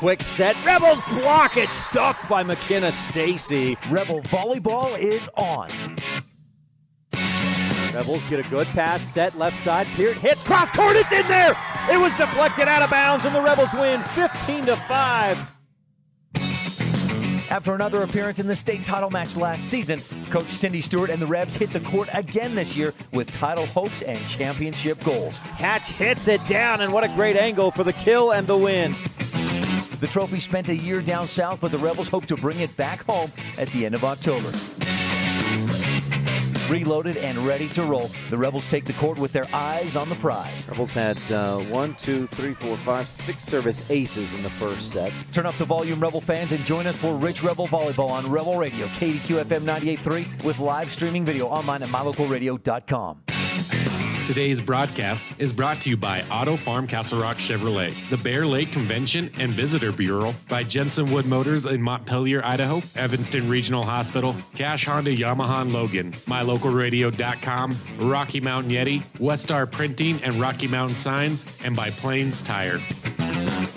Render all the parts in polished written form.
quick set. Rebels block it, stuffed by McKenna Stacy. Rebel volleyball is on. Rebels get a good pass, set left side. Peart hits cross court, it's in there! It was deflected out of bounds, and the Rebels win 15-5. After another appearance in the state title match last season, Coach Cindy Stewart and the Rebs hit the court again this year with title hopes and championship goals. Hatch hits it down, and what a great angle for the kill and the win. The trophy spent a year down south, but the Rebels hope to bring it back home at the end of October. Reloaded and ready to roll, the Rebels take the court with their eyes on the prize. Rebels had 6 service aces in the first set. Turn up the volume, Rebel fans, and join us for Rich Rebel Volleyball on Rebel Radio, KADQ FM 98.3, with live streaming video online at mylocalradio.com. Today's broadcast is brought to you by Auto Farm Castle Rock Chevrolet, the Bear Lake Convention and Visitor Bureau, by Jensen Wood Motors in Montpelier, Idaho, Evanston Regional Hospital, Cash Honda Yamaha and Logan, mylocalradio.com, Rocky Mountain Yeti, Westar Printing and Rocky Mountain Signs, and by Plains Tire.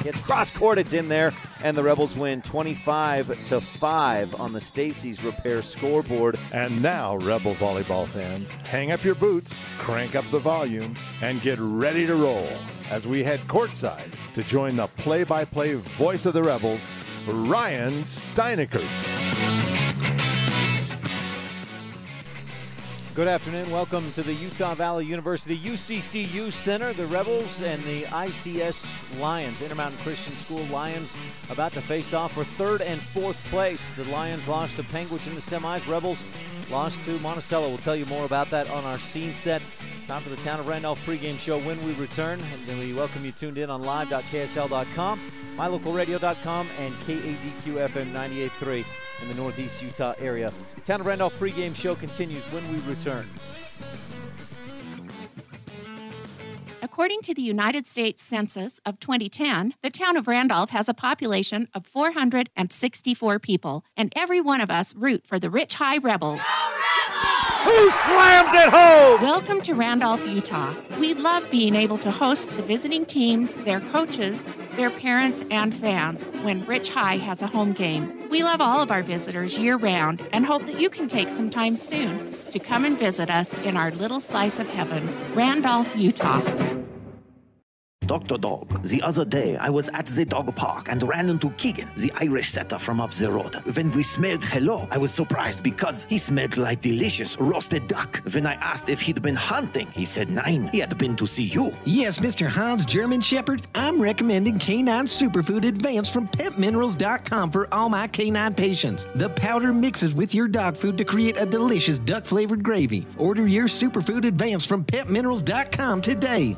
It's cross court, it's in there, and the Rebels win 25-5 on the Stacy's Repair scoreboard. And now, Rebel volleyball fans, hang up your boots, crank up the volume, and get ready to roll as we head courtside to join the play-by-play voice of the Rebels, Ryan Steineckert. Good afternoon. Welcome to the Utah Valley University UCCU Center. The Rebels and the ICS Lions, Intermountain Christian School Lions, about to face off for third and fourth place. The Lions lost to Penguich in the semis. Rebels lost to Monticello. We'll tell you more about that on our scene set. Time for the Town of Randolph pregame show when we return. And then we welcome you tuned in on live.ksl.com, mylocalradio.com, and KADQ FM 98.3 in the Northeast Utah area. The Town of Randolph pregame show continues when we return. According to the United States Census of 2010, the town of Randolph has a population of 464 people, and every one of us root for the Rich High Rebels. Who slams it home? Welcome to Randolph, Utah. We love being able to host the visiting teams, their coaches, their parents, and fans when Rich High has a home game. We love all of our visitors year-round and hope that you can take some time soon to come and visit us in our little slice of heaven, Randolph, Utah. Dr. Dog, the other day I was at the dog park and ran into Keegan, the Irish setter from up the road. When we smelled hello, I was surprised because he smelled like delicious roasted duck. When I asked if he'd been hunting, he said nein, he had been to see you. Yes, Mr. Hans German Shepherd, I'm recommending Canine Superfood Advanced from PetMinerals.com for all my canine patients. The powder mixes with your dog food to create a delicious duck-flavored gravy. Order your Superfood Advanced from PetMinerals.com today.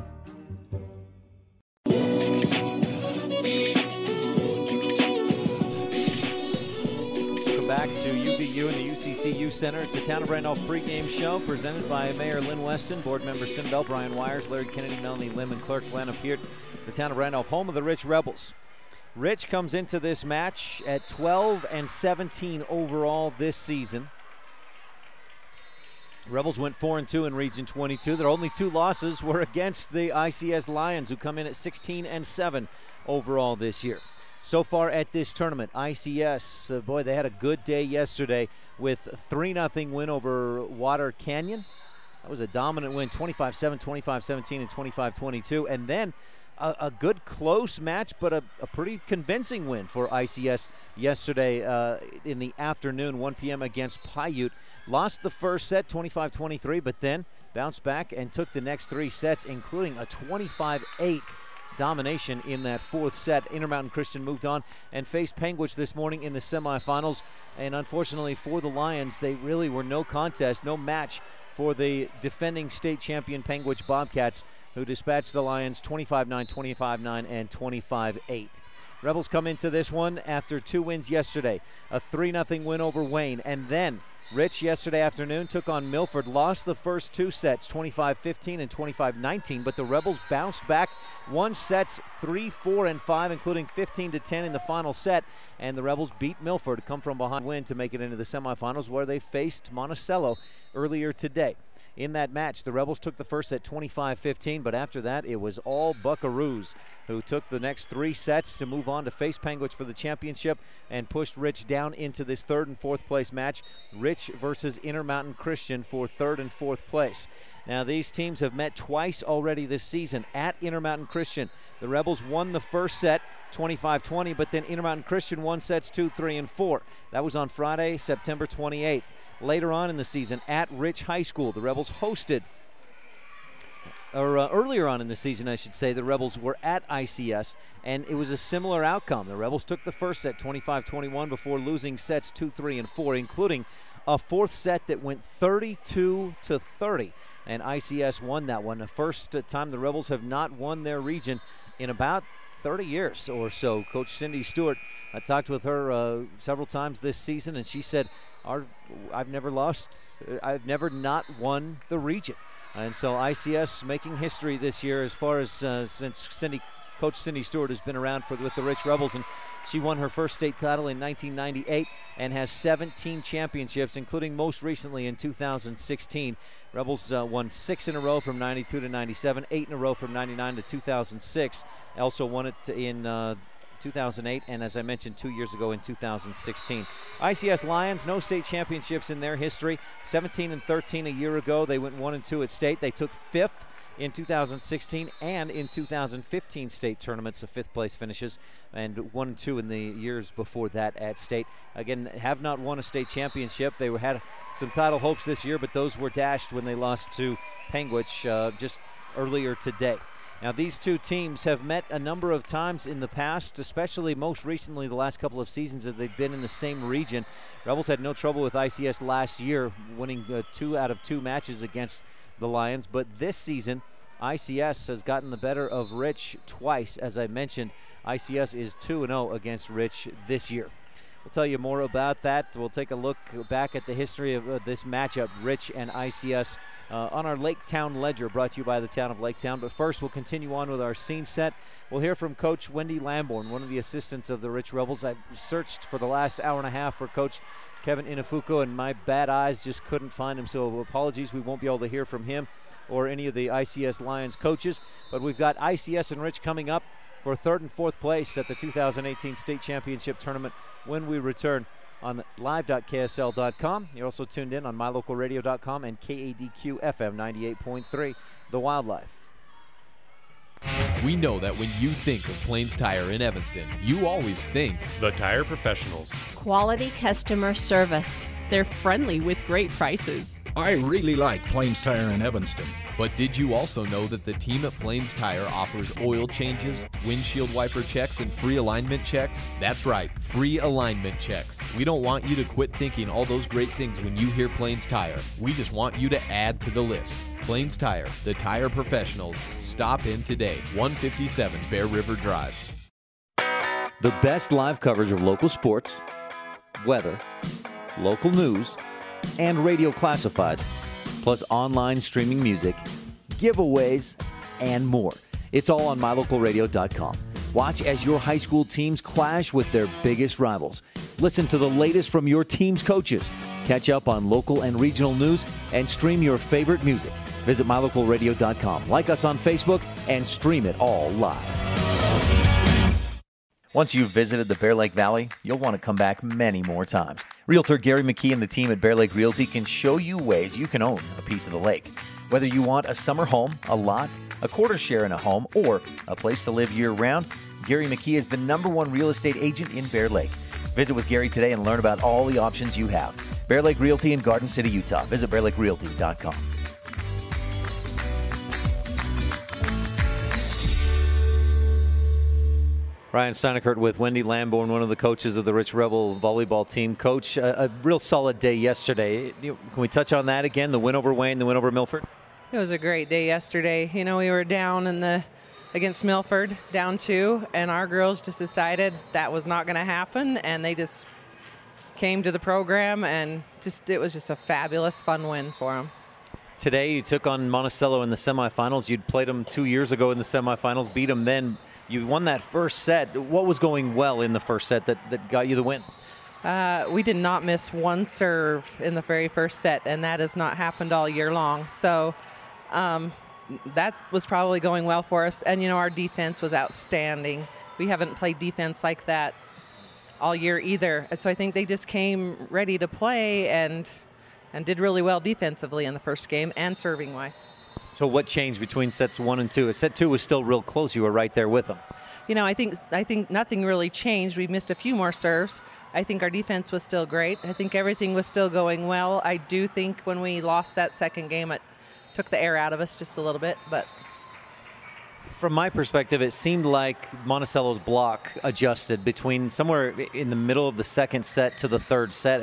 Back to UVU and the UCCU Center. It's the Town of Randolph pregame show presented by Mayor Lynn Weston, board member Sim Bell, Brian Wires, Larry Kennedy, Melanie Lim, and clerk Glenn Peart. The Town of Randolph, home of the Rich Rebels. Rich comes into this match at 12-17 overall this season. Rebels went 4-2 in Region 22. Their only two losses were against the ICS Lions, who come in at 16-7 overall this year. So far at this tournament, ICS, boy, they had a good day yesterday with a 3-0 win over Water Canyon. That was a dominant win, 25-7, 25-17, and 25-22. And then a good close match, but a pretty convincing win for ICS yesterday in the afternoon, 1 p.m. against Paiute. Lost the first set, 25-23, but then bounced back and took the next three sets, including a 25-8 domination in that fourth set. Intermountain Christian moved on and faced Penguich this morning in the semifinals. And unfortunately for the Lions, they really were no contest, no match for the defending state champion Penguich Bobcats, who dispatched the Lions 25-9, 25-9, and 25-8. Rebels come into this one after two wins yesterday, a 3-0 win over Wayne, and then Rich yesterday afternoon took on Milford, lost the first two sets, 25-15 and 25-19, but the Rebels bounced back, won sets 3, 4, and 5, including 15-10 in the final set, and the Rebels beat Milford to come from behind win to make it into the semifinals, where they faced Monticello earlier today. in that match. The Rebels took the first set 25-15, but after that it was all Buckaroos who took the next 3 sets to move on to face Panguitch for the championship and pushed Rich down into this 3rd and 4th place match. Rich versus Intermountain Christian for 3rd and 4th place. Now, these teams have met twice already this season at Intermountain Christian. The Rebels won the first set 25-20, but then Intermountain Christian won sets 2, 3, and 4. That was on Friday, September 28th. Later on in the season at Rich High School, the Rebels hosted, or earlier on in the season, I should say, the Rebels were at ICS, and it was a similar outcome. The Rebels took the first set 25-21 before losing sets 2, 3, and 4, including a 4th set that went 32-30. And ICS won that one. The first time the Rebels have not won their region in about 30 years or so. Coach Cindy Stewart, I talked with her several times this season, and she said, I've never not won the region. And so ICS making history this year as far as since Coach Cindy Stewart has been around with the Rich Rebels, and she won her first state title in 1998 and has 17 championships, including most recently in 2016. Rebels won 6 in a row from 92 to 97, 8 in a row from 99 to 2006. Also won it in 2008, and as I mentioned 2 years ago in 2016. ICS Lions, no state championships in their history. 17-13 a year ago. They went 1-2 at state. They took 5th in 2016 and in 2015 state tournaments of 5th place finishes, and 1-2 in the years before that at state. Again, have not won a state championship. They had some title hopes this year, but those were dashed when they lost to Panguitch just earlier today. Now, these two teams have met a number of times in the past, especially most recently the last couple of seasons that they've been in the same region. Rebels had no trouble with ICS last year, winning 2 out of 2 matches against the Lions, but this season ICS has gotten the better of Rich twice. As I mentioned, ICS is 2-0 against Rich this year. We'll tell you more about that. We'll take a look back at the history of this matchup, Rich and ICS, on our Lake Town Ledger, brought to you by the town of Lake Town. But first, we'll continue on with our scene set. We'll hear from Coach Wendy Lamborn, one of the assistants of the Rich Rebels. I searched for the last hour and a half for Coach Kevin Inafuku, and my bad eyes just couldn't find him, so apologies. We won't be able to hear from him or any of the ICS Lions coaches. But we've got ICS and Rich coming up for 3rd and 4th place at the 2018 State Championship Tournament when we return on live.ksl.com. You're also tuned in on mylocalradio.com and KADQ FM 98.3, The Wildlife. We know that when you think of Plains Tire in Evanston, you always think The Tire Professionals. Quality customer service. They're friendly with great prices. I really like Plains Tire in Evanston. But did you also know that the team at Plains Tire offers oil changes, windshield wiper checks, and free alignment checks? That's right, free alignment checks. We don't want you to quit thinking all those great things when you hear Plains Tire. We just want you to add to the list. Plains Tire, the tire professionals. Stop in today, 157 Bear River Drive. The best live coverage of local sports, weather, local news, and radio classifieds, plus online streaming music, giveaways, and more. It's all on mylocalradio.com. Watch as your high school teams clash with their biggest rivals. Listen to the latest from your team's coaches. Catch up on local and regional news and stream your favorite music. Visit mylocalradio.com. Like us on Facebook and stream it all live. Once you've visited the Bear Lake Valley, you'll want to come back many more times. Realtor Gary McKee and the team at Bear Lake Realty can show you ways you can own a piece of the lake. Whether you want a summer home, a lot, a quarter share in a home, or a place to live year-round, Gary McKee is the #1 real estate agent in Bear Lake. Visit with Gary today and learn about all the options you have. Bear Lake Realty in Garden City, Utah. Visit bearlakerealty.com. Ryan Steineckert with Wendy Lamborn, one of the coaches of the Rich Rebel volleyball team. Coach, a real solid day yesterday. Can we touch on that again, the win over Wayne, the win over Milford? It was a great day yesterday. You know, we were down against Milford, down 2, and our girls just decided that was not going to happen, and they just came to the program, and it was just a fabulous, fun win for them. Today you took on Monticello in the semifinals. You'd played them 2 years ago in the semifinals, beat them then. You won that first set. What was going well in the first set that got you the win? We did not miss one serve in the very first set, and that has not happened all year long. So that was probably going well for us. And, you know, our defense was outstanding. We haven't played defense like that all year either. And so I think they just came ready to play and did really well defensively in the first game and serving-wise. So what changed between sets 1 and 2? Set 2 was still real close. You were right there with them. You know, I think nothing really changed. We missed a few more serves. I think our defense was still great. I think everything was still going well. I do think when we lost that second game, it took the air out of us just a little bit. But from my perspective, it seemed like Monticello's block adjusted between somewhere in the middle of the second set to the third set,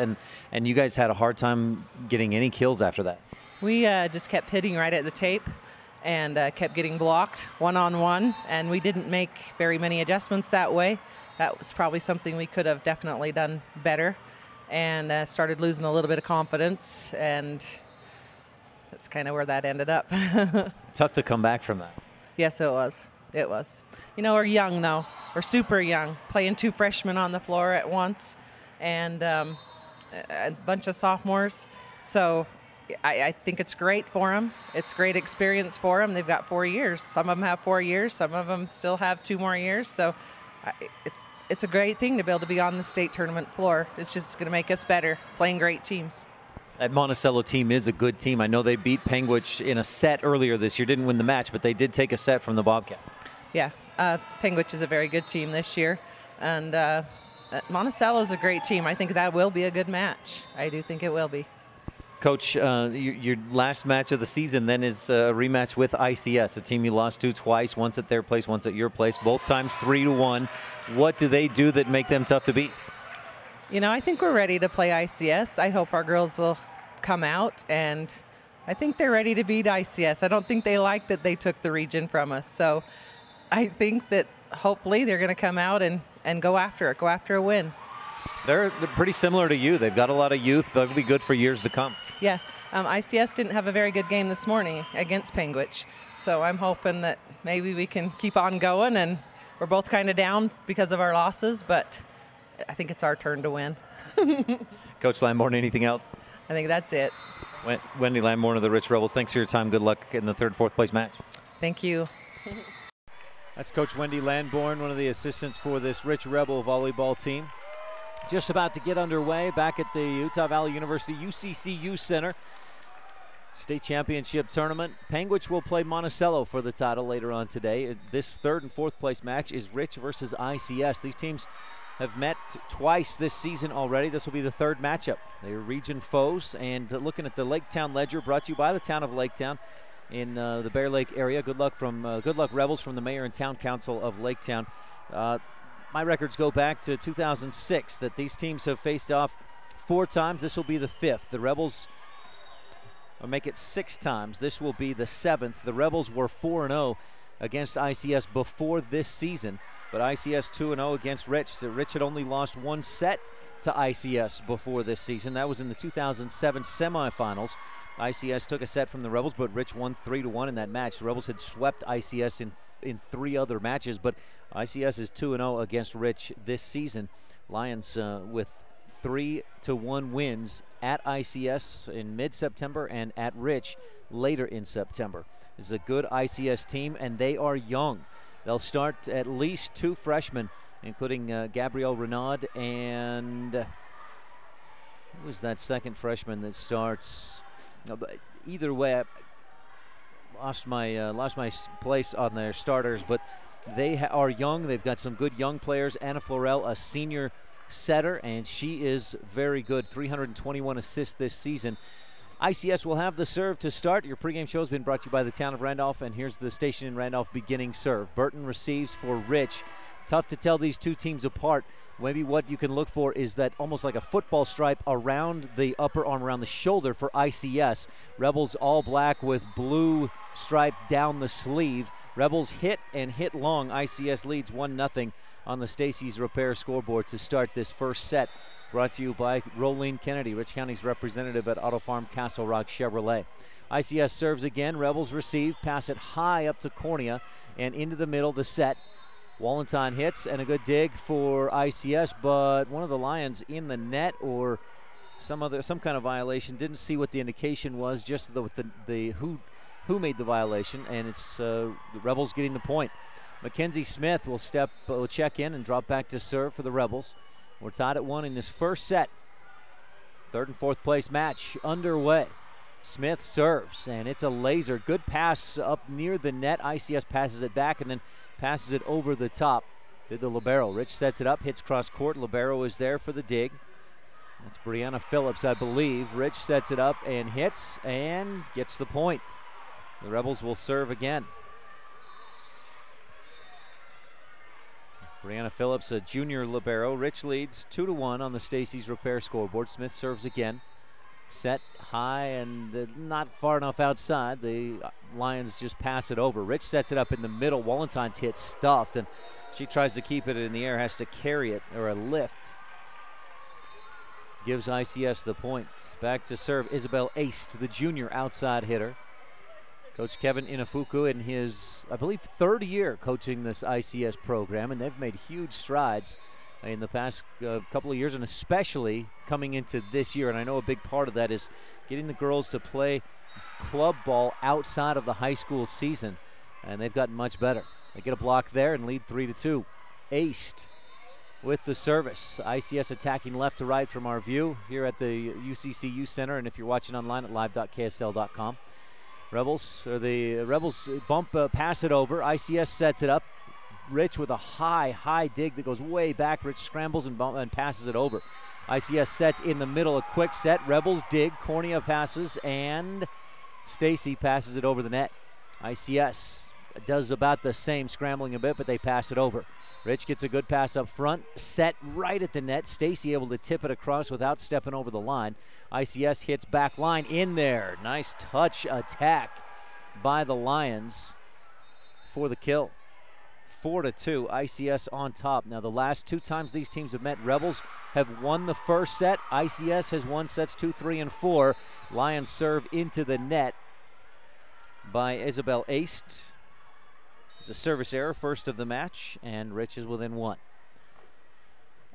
and you guys had a hard time getting any kills after that. We just kept hitting right at the tape and kept getting blocked one-on-one, and we didn't make very many adjustments that way. That was probably something we could have definitely done better, and started losing a little bit of confidence, and that's kind of where that ended up. Tough to come back from that. Yes, it was. It was. You know, we're young, though. We're super young, playing 2 freshmen on the floor at once and a bunch of sophomores. So I think it's great for them. It's great experience for them. They've got 4 years. Some of them have 4 years. Some of them still have 2 more years. So it's a great thing to be able to be on the state tournament floor. It's just going to make us better, playing great teams. That Monticello team is a good team. I know they beat Penguich in a set earlier this year. Didn't win the match, but they did take a set from the Bobcats. Yeah, Penguich is a very good team this year. And Monticello is a great team. I think that will be a good match. I do think it will be. Coach, your last match of the season then is a rematch with ICS, a team you lost to twice, once at their place, once at your place, both times 3-1. What do they do that make them tough to beat? You know, I think we're ready to play ICS. I hope our girls will come out, and I think they're ready to beat ICS. I don't think they like that they took the region from us. So I think that hopefully they're going to come out and go after it, go after a win. They're pretty similar to you. They've got a lot of youth. They'll be good for years to come. Yeah. ICS didn't have a very good game this morning against Penguich. So I'm hoping that maybe we can keep on going, and we're both kind of down because of our losses, but I think it's our turn to win. Coach Lamborn, anything else? I think that's it. Wendy Lamborn of the Rich Rebels, thanks for your time. Good luck in the 3rd, 4th place match. Thank you. That's Coach Wendy Lamborn, one of the assistants for this Rich Rebel volleyball team. Just about to get underway back at the Utah Valley University UCCU Center. State Championship Tournament. Penguich will play Monticello for the title later on today. This 3rd and 4th place match is Rich versus ICS. These teams have met twice this season already. This will be the 3rd matchup. They are region foes, and looking at the Laketown Ledger, brought to you by the town of Laketown in the Bear Lake area. Good luck Rebels from the Mayor and Town Council of Laketown. My records go back to 2006 that these teams have faced off 4 times. This will be the 5th. The Rebels will make it 6 times. This will be the 7th. The Rebels were 4-0 against ICS before this season, but ICS 2-0 against Rich. So Rich had only lost 1 set to ICS before this season. That was in the 2007 semifinals. ICS took a set from the Rebels, but Rich won 3-1 in that match. The Rebels had swept ICS in 3 other matches, but ICS is 2-0 against Rich this season. Lions with 3-1 wins at ICS in mid-September and at Rich later in September. This is a good ICS team, and they are young. They'll start at least 2 freshmen, including Gabrielle Renaud and who was that second freshman that starts? No, but either way, I lost my place on their starters, but they are young. They've got some good young players. Anna Florell, a senior setter, and she is very good. 321 assists this season. ICS will have the serve to start. Your pregame show has been brought to you by the town of Randolph, and here's the station in Randolph beginning serve. Burton receives for Rich. Tough to tell these 2 teams apart. Maybe what you can look for is that almost like a football stripe around the upper arm, around the shoulder for ICS. Rebels all black with blue stripe down the sleeve. Rebels hit and hit long. ICS leads 1-0 on the Stacey's Repair scoreboard to start this first set. Brought to you by Rolene Kennedy, Rich County's representative at Auto Farm Castle Rock Chevrolet. ICS serves again. Rebels receive, pass it high up to Cornea and into the middle. The set Wallentine hits and a good dig for ICS, but one of the Lions in the net or some kind of violation. Didn't see what the indication was, just the who made the violation, and it's the Rebels getting the point. Mackenzie Smith will check in and drop back to serve for the Rebels. We're tied at 1 in this first set. Third and fourth place match underway. Smith serves, and it's a laser. Good pass up near the net. ICS passes it back and then passes it over the top to the libero. Rich sets it up, hits cross court. Libero is there for the dig. That's Brianna Phillips, I believe. Rich sets it up and hits and gets the point. The Rebels will serve again. Brianna Phillips, a junior libero. Rich leads 2-1 on the Stacy's Repair scoreboard. Smith serves again. Set high and not far enough outside. The Lions just pass it over. Rich sets it up in the middle. Wallentine's hit stuffed, and she tries to keep it in the air, has to carry it, or a lift. Gives ICS the point. Back to serve Isabel Ace, the junior outside hitter. Coach Kevin Inafuku in his, I believe, 3rd year coaching this ICS program, and they've made huge strides in the past couple of years, and especially coming into this year. And I know a big part of that is getting the girls to play club ball outside of the high school season, and they've gotten much better. They get a block there and lead 3-2. Aced with the service. ICS attacking left to right from our view here at the UCCU Center, and if you're watching online at live.ksl.com. The Rebels bump, pass it over. ICS sets it up. Rich with a high dig that goes way back. Rich scrambles and passes it over. ICS sets in the middle, a quick set. Rebels dig, Cornea passes, and Stacy passes it over the net. ICS does about the same, scrambling a bit, but they pass it over. Rich gets a good pass up front, set right at the net. Stacy able to tip it across without stepping over the line. ICS hits back line in there. Nice touch attack by the Lions for the kill. 4-2, ICS on top. Now the last 2 times these teams have met, Rebels have won the first set. ICS has won sets 2, 3, and 4. Lions serve into the net by Isabel Aist. It's a service error, first of the match, and Rich is within 1.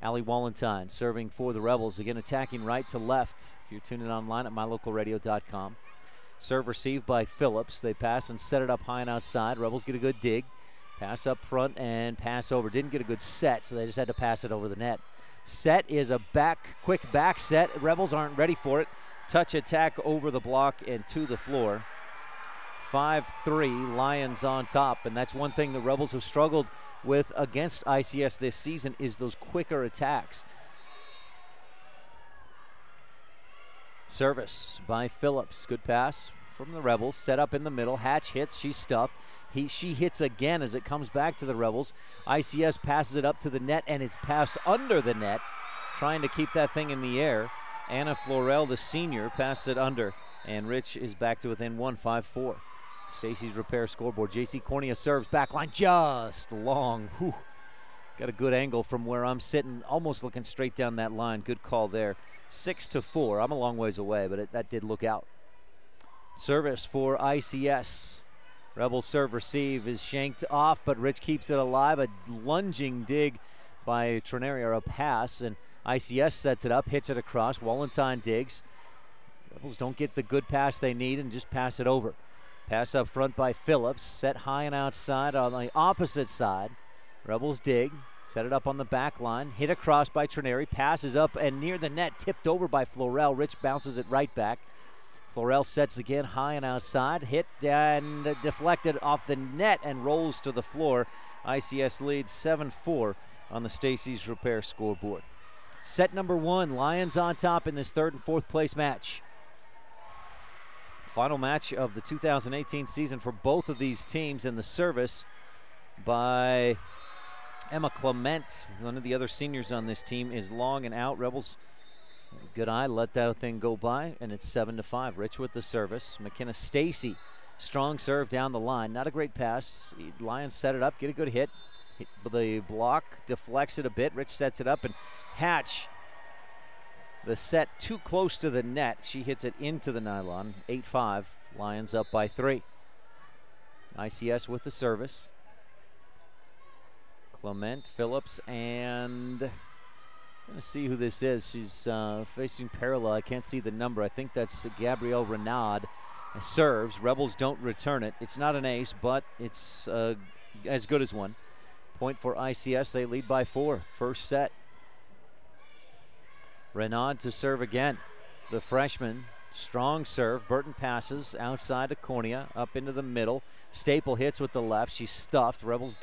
Allie Wallentine serving for the Rebels, again attacking right to left. If you're tuning in online at mylocalradio.com. Serve received by Phillips. They pass and set it up high and outside. Rebels get a good dig. Pass up front and pass over. Didn't get a good set, so they just had to pass it over the net. Set is a quick back set. Rebels aren't ready for it. Touch attack over the block and to the floor. 5-3, Lions on top, and that's one thing the Rebels have struggled with against ICS this season is those quicker attacks. Service by Phillips. Good pass from the Rebels. Set up in the middle. Hatch hits. She's stuffed. She hits again as it comes back to the Rebels. ICS passes it up to the net, and it's passed under the net, trying to keep that thing in the air. Anna Florell, the senior, passed it under, and Rich is back to within 1, 5-4. Stacy's Repair scoreboard. JC Cornea serves back line just long. Whew. Got a good angle from where I'm sitting, almost looking straight down that line. Good call there. 6-4. I'm a long ways away, but that did look out. Service for ICS. Rebel serve receive is shanked off, but Rich keeps it alive. A lunging dig by Trenary, or a pass, and ICS sets it up, hits it across. Wallentine digs. Rebels don't get the good pass they need and just pass it over. Pass up front by Phillips, set high and outside on the opposite side. Rebels dig, set it up on the back line, hit across by Trenary, passes up and near the net, tipped over by Florell. Rich bounces it right back. Florell sets again high and outside, hit and deflected off the net and rolls to the floor. ICS leads 7-4 on the Stacy's Repair scoreboard. Set number 1, Lions on top in this 3rd and 4th place match. Final match of the 2018 season for both of these teams, in the service by Emma Clement. One of the other seniors on this team is long and out. Rebels, good eye, let that thing go by, and it's 7-5. Rich with the service. McKenna Stacy, strong serve down the line. Not a great pass. Lions set it up, get a good hit. The block deflects it a bit. Rich sets it up, and Hatch, the set too close to the net. She hits it into the nylon. 8-5. Lions up by 3. ICS with the service. Clement, Phillips, and I'm going to see who this is. She's facing parallel. I can't see the number. I think that's Gabrielle Renaud. Serves. Rebels don't return it. It's not an ace, but it's as good as one. Point for ICS. They lead by 4. First set. Renaud to serve again. The freshman. Strong serve. Burton passes outside to Cornea. Up into the middle. Staple hits with the left. She's stuffed. Rebels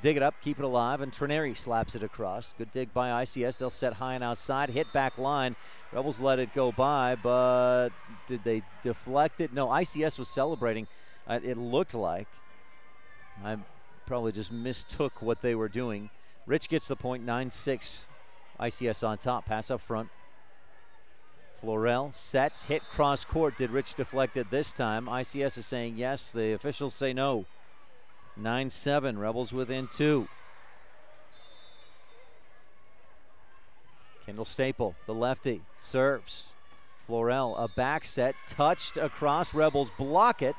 dig it up, keep it alive, and Trineri slaps it across. Good dig by ICS. They'll set high and outside. Hit back line. Rebels let it go by, but did they deflect it? No, ICS was celebrating. It looked like. I probably just mistook what they were doing. Rich gets the point, 9-6. ICS on top. Pass up front. Florell sets, hit cross court. Did Rich deflect it this time? ICS is saying yes. The officials say no. 9-7, Rebels within 2. Kendall Staple, the lefty, serves. Florell, a back set, touched across. Rebels block it,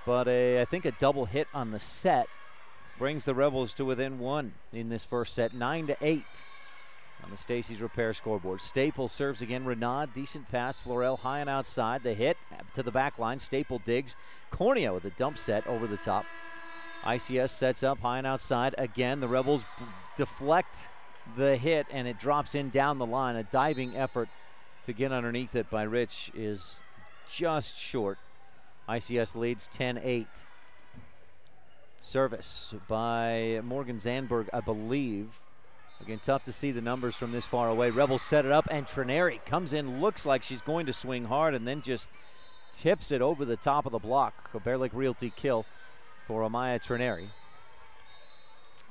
but I think a double hit on the set brings the Rebels to within 1 in this first set, 9-8 on the Stacey's Repair scoreboard. Staple serves again. Renaud, decent pass. Florell high and outside. The hit to the back line. Staple digs. Cornea with a dump set over the top. ICS sets up high and outside. Again, the Rebels deflect the hit, and it drops in down the line. A diving effort to get underneath it by Rich is just short. ICS leads 10-8. Service by Morgan Zandberg, I believe. Again, tough to see the numbers from this far away. Rebels set it up, and Trineri comes in, looks like she's going to swing hard, and then just tips it over the top of the block. A Bear Lake Realty kill for Amaya Trineri.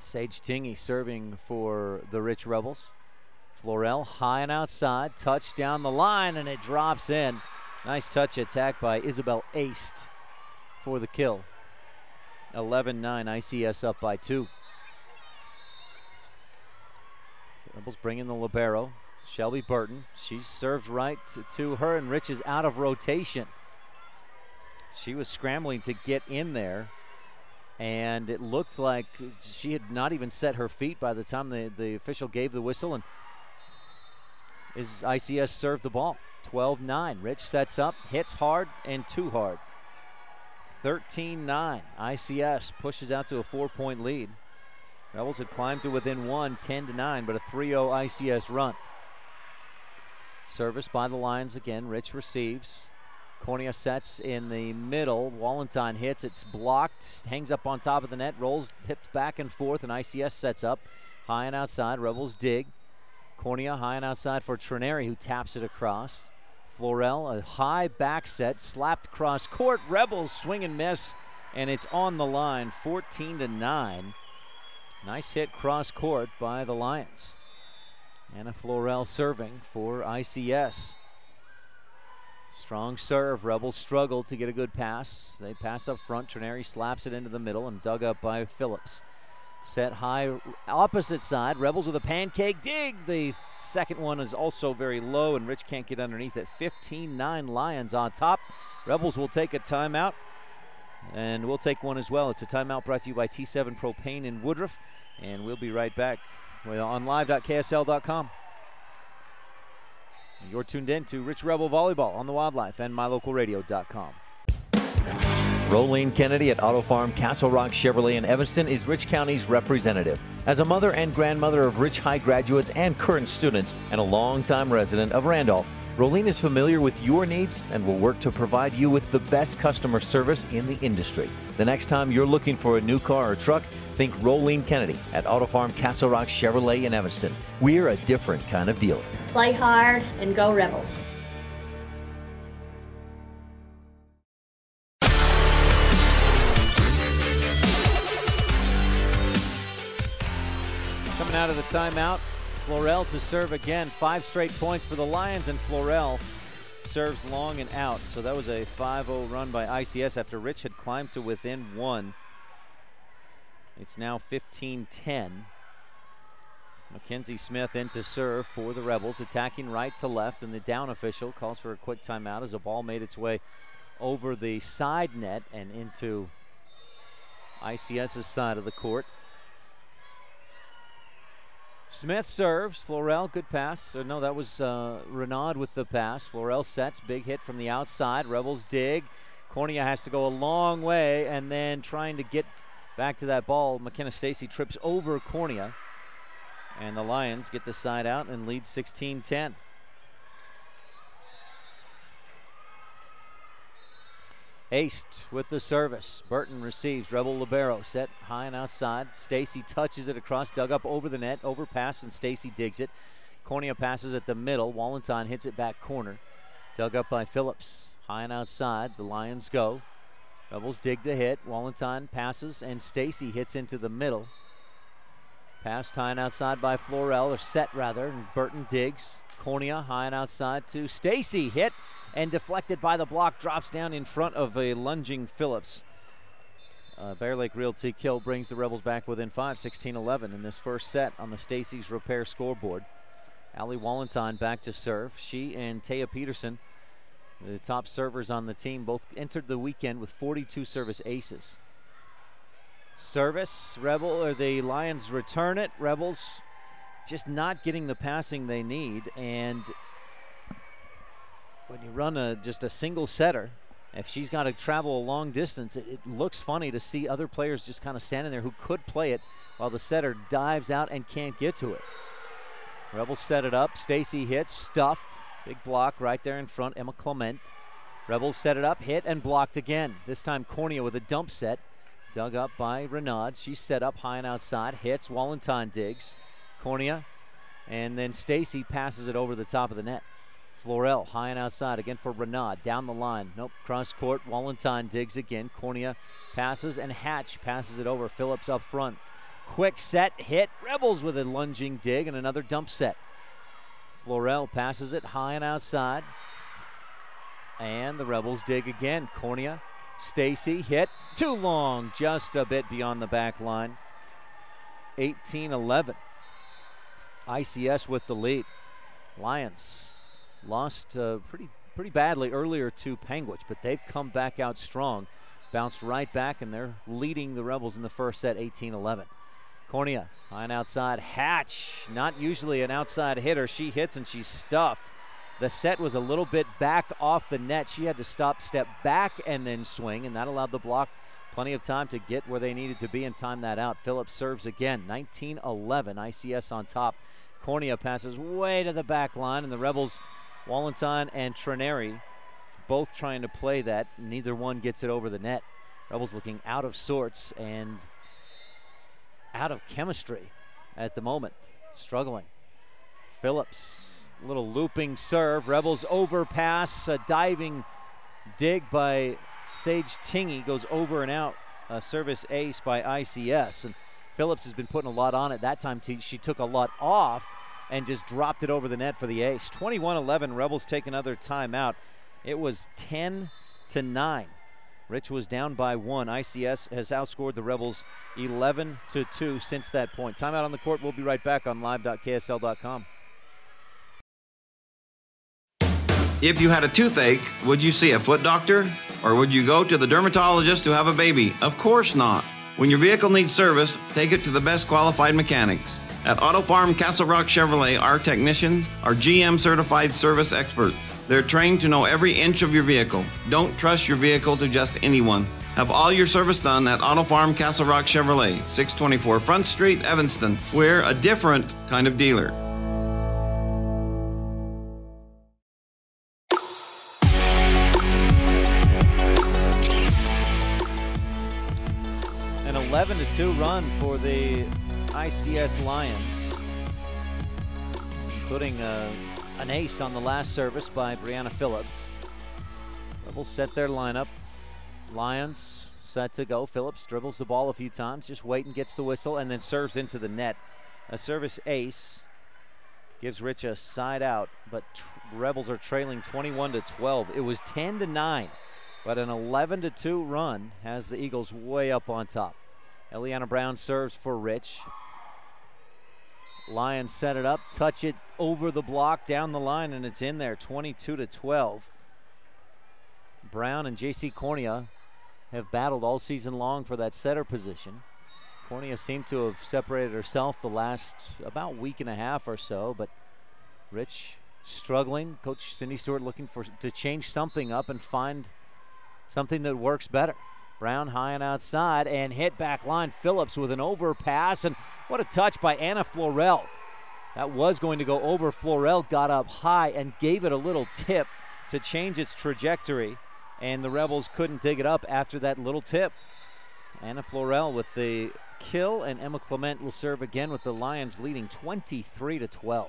Sage Tingy serving for the Rich Rebels. Florell high and outside, touch down the line, and it drops in. Nice touch attack by Isabel Aced for the kill. 11-9, ICS up by 2. Rebels bring in the libero, Shelby Burton. She's served right to her, and Rich is out of rotation. She was scrambling to get in there, and it looked like she had not even set her feet by the time the official gave the whistle, and ICS served the ball. 12-9. Rich sets up, hits hard, and too hard. 13-9. ICS pushes out to a 4-point lead. Rebels had climbed to within 1, 10-9, but a 3-0 ICS run. Service by the Lions again. Rich receives. Cornea sets in the middle. Wallenstein hits. It's blocked. Hangs up on top of the net. Rolls, tipped back and forth, and ICS sets up. High and outside. Rebels dig. Cornea high and outside for Trineri, who taps it across. Florell, a high back set. Slapped cross court. Rebels swing and miss, and it's on the line. 14-9. Nice hit cross court by the Lions. Anna Florell serving for ICS. Strong serve. Rebels struggle to get a good pass. They pass up front. Trineri slaps it into the middle and dug up by Phillips. Set high opposite side. Rebels with a pancake dig. The second one is also very low, and Rich can't get underneath it. 15-9 Lions on top. Rebels will take a timeout, and we'll take one as well. It's a timeout brought to you by T7 Propane in Woodruff, and we'll be right back on live.ksl.com. You're tuned in to Rich Rebel Volleyball on the Wildlife and mylocalradio.com. Rolene Kennedy at Auto Farm Castle Rock Chevrolet in Evanston is Rich County's representative. As a mother and grandmother of Rich High graduates and current students, and a longtime resident of Randolph, Rolene is familiar with your needs and will work to provide you with the best customer service in the industry. The next time you're looking for a new car or truck, think Rolene Kennedy at Auto Farm Castle Rock Chevrolet in Evanston. We're a different kind of dealer. Play hard and go Rebels. Coming out of the timeout, Florell to serve again. 5 straight points for the Lions, and Florell serves long and out. So that was a 5-0 run by ICS after Rich had climbed to within 1. It's now 15-10. Mackenzie Smith in to serve for the Rebels, attacking right to left, and the down official calls for a quick timeout as the ball made its way over the side net and into ICS's side of the court. Smith serves. Florell, good pass. Or no, that was Renaud with the pass. Florell sets. Big hit from the outside. Rebels dig. Cornea has to go a long way, and then trying to get back to that ball. McKenna Stacy trips over Cornea. And the Lions get the side out and lead 16-10. Aced with the service. Burton receives. Rebel libero set high and outside. Stacy touches it across, dug up over the net, overpass, and Stacy digs it. Cornea passes at the middle. Wallenstein hits it back corner. Dug up by Phillips. High and outside. The Lions go. Rebels dig the hit. Wallenstein passes, and Stacy hits into the middle. Pass high and outside by Florell, or set rather, and Burton digs. Cornea high and outside to Stacy. Hit and deflected by the block, drops down in front of a lunging Phillips. Bear Lake Realty kill brings the Rebels back within 5, 16-11 in this first set on the Stacy's Repair scoreboard. Allie Wallenstein back to serve. She and Taya Peterson, the top servers on the team, both entered the weekend with 42 service aces. Service, the Lions return it. Rebels just not getting the passing they need, and when you run just a single setter, if she's got to travel a long distance, it looks funny to see other players just kind of standing there who could play it while the setter dives out and can't get to it. Rebels set it up. Stacy hits, stuffed. Big block right there in front, Emma Clement. Rebels set it up, hit, and blocked again. This time Cornea with a dump set. Dug up by Renaud. She's set up high and outside. Hits. Wallenstein digs. Cornea. And then Stacy passes it over the top of the net. Florell high and outside again for Renaud. Down the line. Nope. Cross court. Wallenstein digs again. Cornea passes, and Hatch passes it over. Phillips up front. Quick set. Hit. Rebels with a lunging dig and another dump set. Florell passes it high and outside. And the Rebels dig again. Cornea. Stacy hit. Too long. Just a bit beyond the back line. 18-11. ICS with the lead. Lions lost pretty badly earlier to Panguitch, but they've come back out strong. Bounced right back, and they're leading the Rebels in the first set, 18-11. Cornea high and outside. Hatch, not usually an outside hitter. She hits and she's stuffed. The set was a little bit back off the net. She had to step back and then swing, and that allowed the block plenty of time to get where they needed to be and time that out. Phillips serves again. 19-11. ICS on top. Cornea passes way to the back line, and the Rebels, Wallenstein and Trenary, both trying to play that. Neither one gets it over the net. Rebels looking out of sorts and out of chemistry at the moment. Struggling. Phillips, a little looping serve. Rebels overpass. A diving dig by Sage Tingy goes over and out. A service ace by ICS. And Phillips has been putting a lot on it. That time she took a lot off and just dropped it over the net for the ace. 21-11. Rebels take another timeout. It was 10-9. Rich was down by 1. ICS has outscored the Rebels 11-2 since that point. Timeout on the court. We'll be right back on live.ksl.com. If you had a toothache, would you see a foot doctor? Or would you go to the dermatologist to have a baby? Of course not. When your vehicle needs service, take it to the best qualified mechanics. At Auto Farm Castle Rock Chevrolet, our technicians are GM certified service experts. They're trained to know every inch of your vehicle. Don't trust your vehicle to just anyone. Have all your service done at Auto Farm Castle Rock Chevrolet, 624 Front Street, Evanston. We're a different kind of dealer. An 11-2 run for the ICS Lions, including an ace on the last service by Brianna Phillips. Rebels set their lineup. Lions set to go. Phillips dribbles the ball a few times, just wait and gets the whistle, and then serves into the net. A service ace gives Rich a side out, but Rebels are trailing 21-12. It was 10-9, but an 11-2 run has the Eagles way up on top. Eliana Brown serves for Rich. Lions set it up, touch it over the block, down the line, and it's in there, 22-12. Brown and J.C. Cornea have battled all season long for that setter position. Cornea seemed to have separated herself the last about week and a half or so, but Rich struggling. Coach Cindy Stewart looking to change something up and find something that works better. Brown high and outside and hit back line. Phillips with an overpass, and what a touch by Anna Florell. That was going to go over. Florell got up high and gave it a little tip to change its trajectory, and the Rebels couldn't dig it up after that little tip. Anna Florell with the kill, and Emma Clement will serve again with the Lions leading 23-12.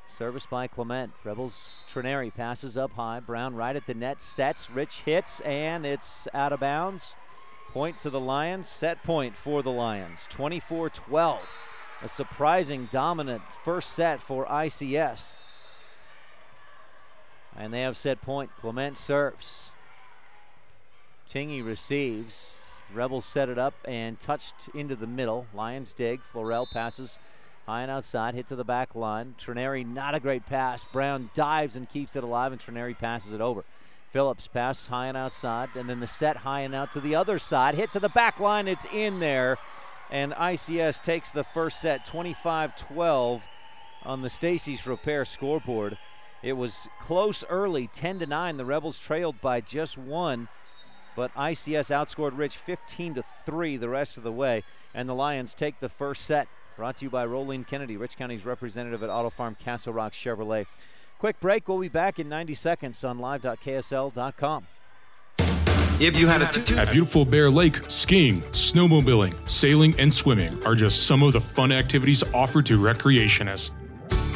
Service by Clement. Rebels Trineri passes up high. Brown right at the net, sets. Rich hits, and it's out of bounds. Point to the Lions. Set point for the Lions. 24-12. A surprising dominant first set for ICS. And they have set point. Clement serves. Tingy receives. Rebels set it up and touched into the middle. Lions dig. Florell passes high and outside, hit to the back line. Trineri, not a great pass. Brown dives and keeps it alive, and Trineri passes it over. Phillips pass high and outside, and then the set high and out to the other side. Hit to the back line, it's in there. And ICS takes the first set, 25-12 on the Stacy's Repair scoreboard. It was close early, 10-9. The Rebels trailed by just one, but ICS outscored Rich 15-3 the rest of the way, and the Lions take the first set. Brought to you by Rolene Kennedy, Rich County's representative at Auto Farm Castle Rock Chevrolet. Quick break. We'll be back in 90 seconds on live.ksl.com. If you had at beautiful Bear Lake, skiing, snowmobiling, sailing, and swimming are just some of the fun activities offered to recreationists.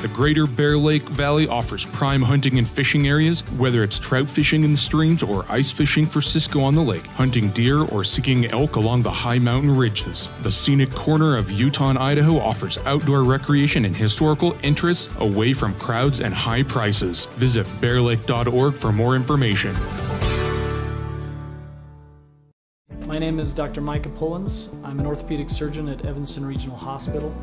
The Greater Bear Lake Valley offers prime hunting and fishing areas, whether it's trout fishing in the streams or ice fishing for Cisco on the lake, hunting deer or seeking elk along the high mountain ridges. The scenic corner of Utah and Idaho offers outdoor recreation and historical interests away from crowds and high prices. Visit bearlake.org for more information. My name is Dr. Micah Pullins. I'm an orthopedic surgeon at Evanston Regional Hospital.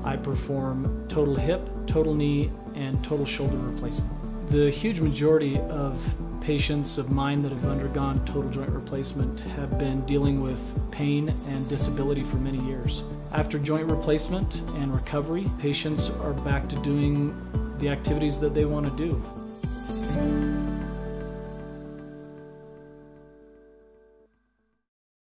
I perform total hip, total knee, and total shoulder replacement. The huge majority of patients of mine that have undergone total joint replacement have been dealing with pain and disability for many years. After joint replacement and recovery, patients are back to doing the activities that they want to do.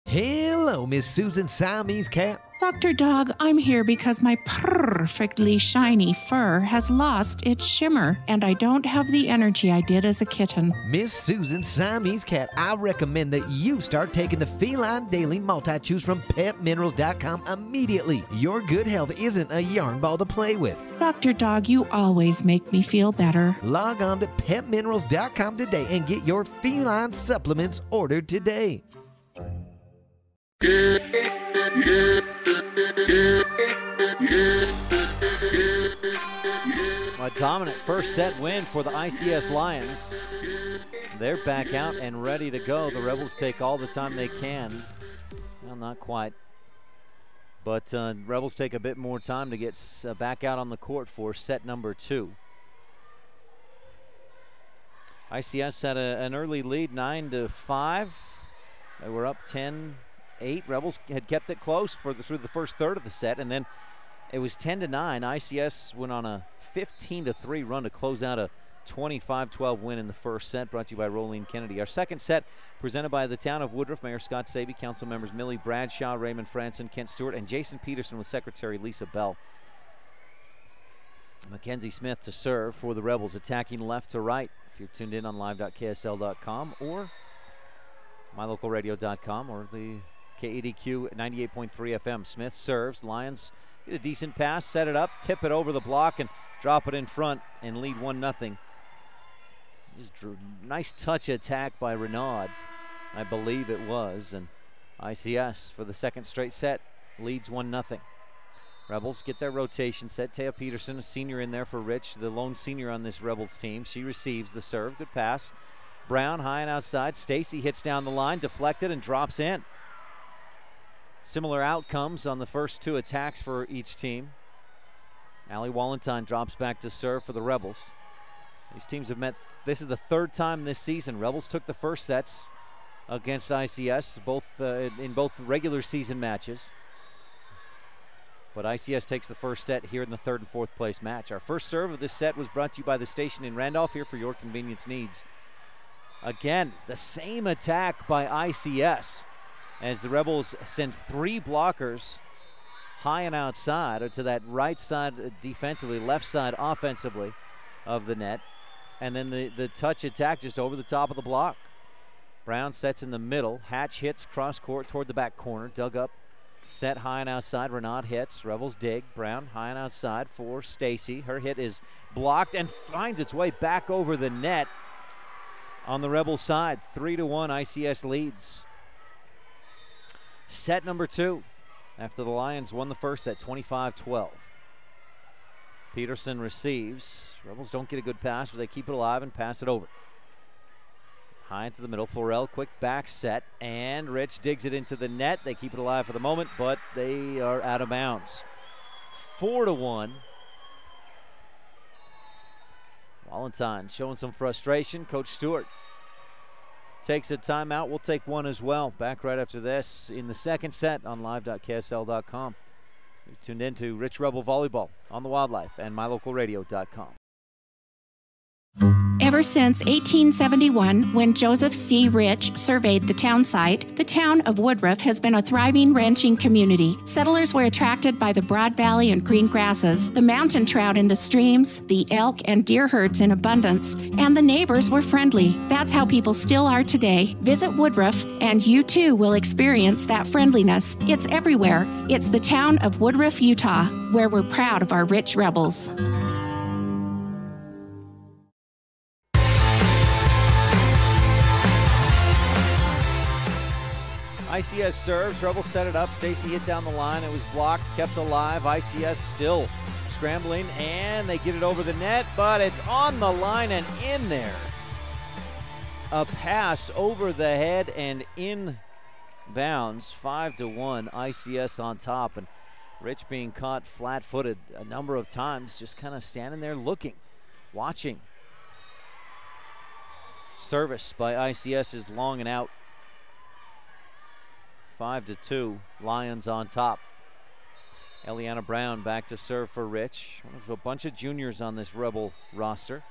Hello, Miss Susan Siamese Cat. Dr. Dog, I'm here because my perfectly shiny fur has lost its shimmer, and I don't have the energy I did as a kitten. Miss Susan Siamese Cat, I recommend that you start taking the Feline Daily Multi-Chews from PetMinerals.com immediately. Your good health isn't a yarn ball to play with. Dr. Dog, you always make me feel better. Log on to PetMinerals.com today and get your feline supplements ordered today. A dominant first set win for the ICS Lions. They're back out and ready to go. The Rebels take all the time they can. Well, not quite. But Rebels take a bit more time to get back out on the court for set number 2. ICS had an early lead, 9-5. They were up 10-8. Rebels had kept it close through the first third of the set, and then it was 10-9. ICS went on a 15-3 run to close out a 25-12 win in the first set, brought to you by Rolene Kennedy. Our second set presented by the town of Woodruff, Mayor Scott Sabey, council members Millie Bradshaw, Raymond Franson, Kent Stewart, and Jason Peterson with Secretary Lisa Bell. Mackenzie Smith to serve for the Rebels, attacking left to right. If you're tuned in on live.ksl.com or mylocalradio.com or the KADQ 98.3 FM. Smith serves. Lions get a decent pass, set it up, tip it over the block, and drop it in front and lead 1-0. Just nice touch attack by Renaud, I believe it was, and ICS for the second straight set leads 1-0. Rebels get their rotation set. Taya Peterson, a senior in there for Rich, the lone senior on this Rebels team. She receives the serve. Good pass. Brown high and outside. Stacy hits down the line, deflected, and drops in. Similar outcomes on the first two attacks for each team. Allie Wallenstein drops back to serve for the Rebels. These teams have met. This is the third time this season. Rebels took the first sets against ICS, in both regular season matches. But ICS takes the first set here in the third and fourth place match. Our first serve of this set was brought to you by the station in Randolph, here for your convenience needs. Again, the same attack by ICS as the Rebels send 3 blockers high and outside, or to that right side defensively, left side offensively of the net. And then the touch attack just over the top of the block. Brown sets in the middle. Hatch hits cross court toward the back corner. Dug up, set high and outside. Renaud hits. Rebels dig. Brown high and outside for Stacy. Her hit is blocked and finds its way back over the net on the Rebels side. 3-1 ICS leads. Set number 2 after the Lions won the first set 25-12. Peterson receives. Rebels don't get a good pass, but they keep it alive and pass it over. High into the middle. Forel, quick back set, and Rich digs it into the net. They keep it alive for the moment, but they are out of bounds. 4-1. Valentine showing some frustration. Coach Stewart takes a timeout. We'll take one as well. Back right after this in the second set on live.ksl.com. You're tuned in to Rich Rebel Volleyball on the Wildlife and mylocalradio.com. Ever since 1871, when Joseph C. Rich surveyed the town site, the town of Woodruff has been a thriving ranching community. Settlers were attracted by the broad valley and green grasses, the mountain trout in the streams, the elk and deer herds in abundance, and the neighbors were friendly. That's how people still are today. Visit Woodruff, and you too will experience that friendliness. It's everywhere. It's the town of Woodruff, Utah, where we're proud of our rich rebels. ICS serves. Rebels set it up. Stacy hit down the line. It was blocked, kept alive. ICS still scrambling, and they get it over the net, but it's on the line and in there. A pass over the head and in bounds. 5-1. ICS on top, and Rich being caught flat-footed a number of times, just kind of standing there looking, watching. Service by ICS is long and out. 5-2, Lions on top. Eliana Brown back to serve for Rich. One of a bunch of juniors on this Rebel roster.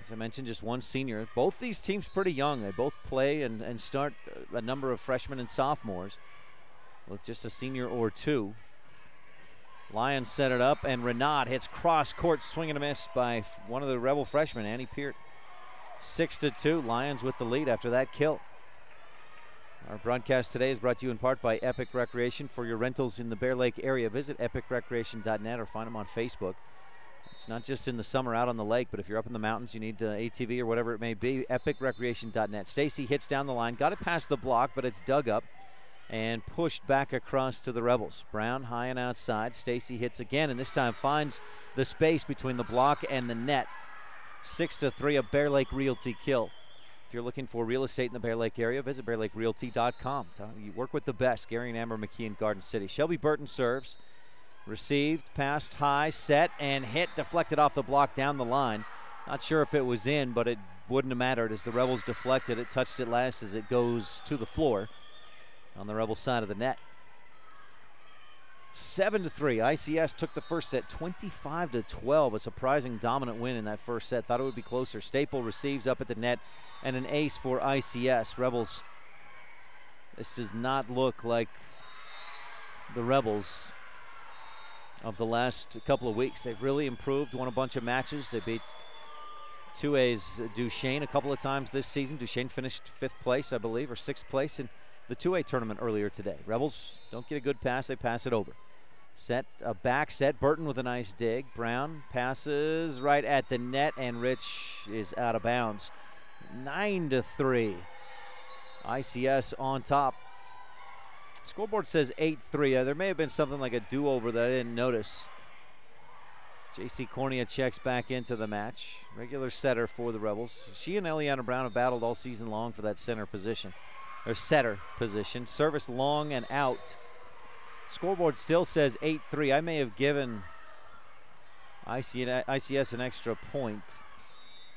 As I mentioned, just one senior. Both these teams pretty young. They both play and start a number of freshmen and sophomores with just a senior or two. Lions set it up, and Renaud hits cross court, swing and a miss by one of the Rebel freshmen, Annie Peart. 6-2, Lions with the lead after that kill. Our broadcast today is brought to you in part by Epic Recreation. For your rentals in the Bear Lake area, visit epicrecreation.net or find them on Facebook. It's not just in the summer out on the lake, but if you're up in the mountains, you need ATV or whatever it may be, epicrecreation.net. Stacy hits down the line, got it past the block, but it's dug up and pushed back across to the Rebels. Brown high and outside. Stacy hits again, and this time finds the space between the block and the net. 6-3, a Bear Lake Realty kill. If you're looking for real estate in the Bear Lake area, visit bearlakerealty.com. You work with the best. Gary and Amber McKee in Garden City. Shelby Burton serves. Received, passed high, set, and hit. Deflected off the block down the line. Not sure if it was in, but it wouldn't have mattered as the Rebels deflected it. Touched it last as it goes to the floor on the Rebel side of the net. 7-3. ICS took the first set 25-12. A surprising dominant win in that first set. Thought it would be closer. Staple receives up at the net and an ace for ICS. Rebels, this does not look like the Rebels of the last couple of weeks. They've really improved, won a bunch of matches. They beat 2A's Duchesne a couple of times this season. Duchesne finished 5th place, I believe, or 6th place in the 2A tournament earlier today. Rebels don't get a good pass, they pass it over. Set, a back set, Burton with a nice dig. Brown passes right at the net, and Rich is out of bounds. 9-3. ICS on top. Scoreboard says 8-3. There may have been something like a do-over that I didn't notice. JC Cornea checks back into the match. Regular setter for the Rebels. She and Eliana Brown have battled all season long for that center position. Or setter position. Service long and out. Scoreboard still says 8-3. I may have given ICS an extra point.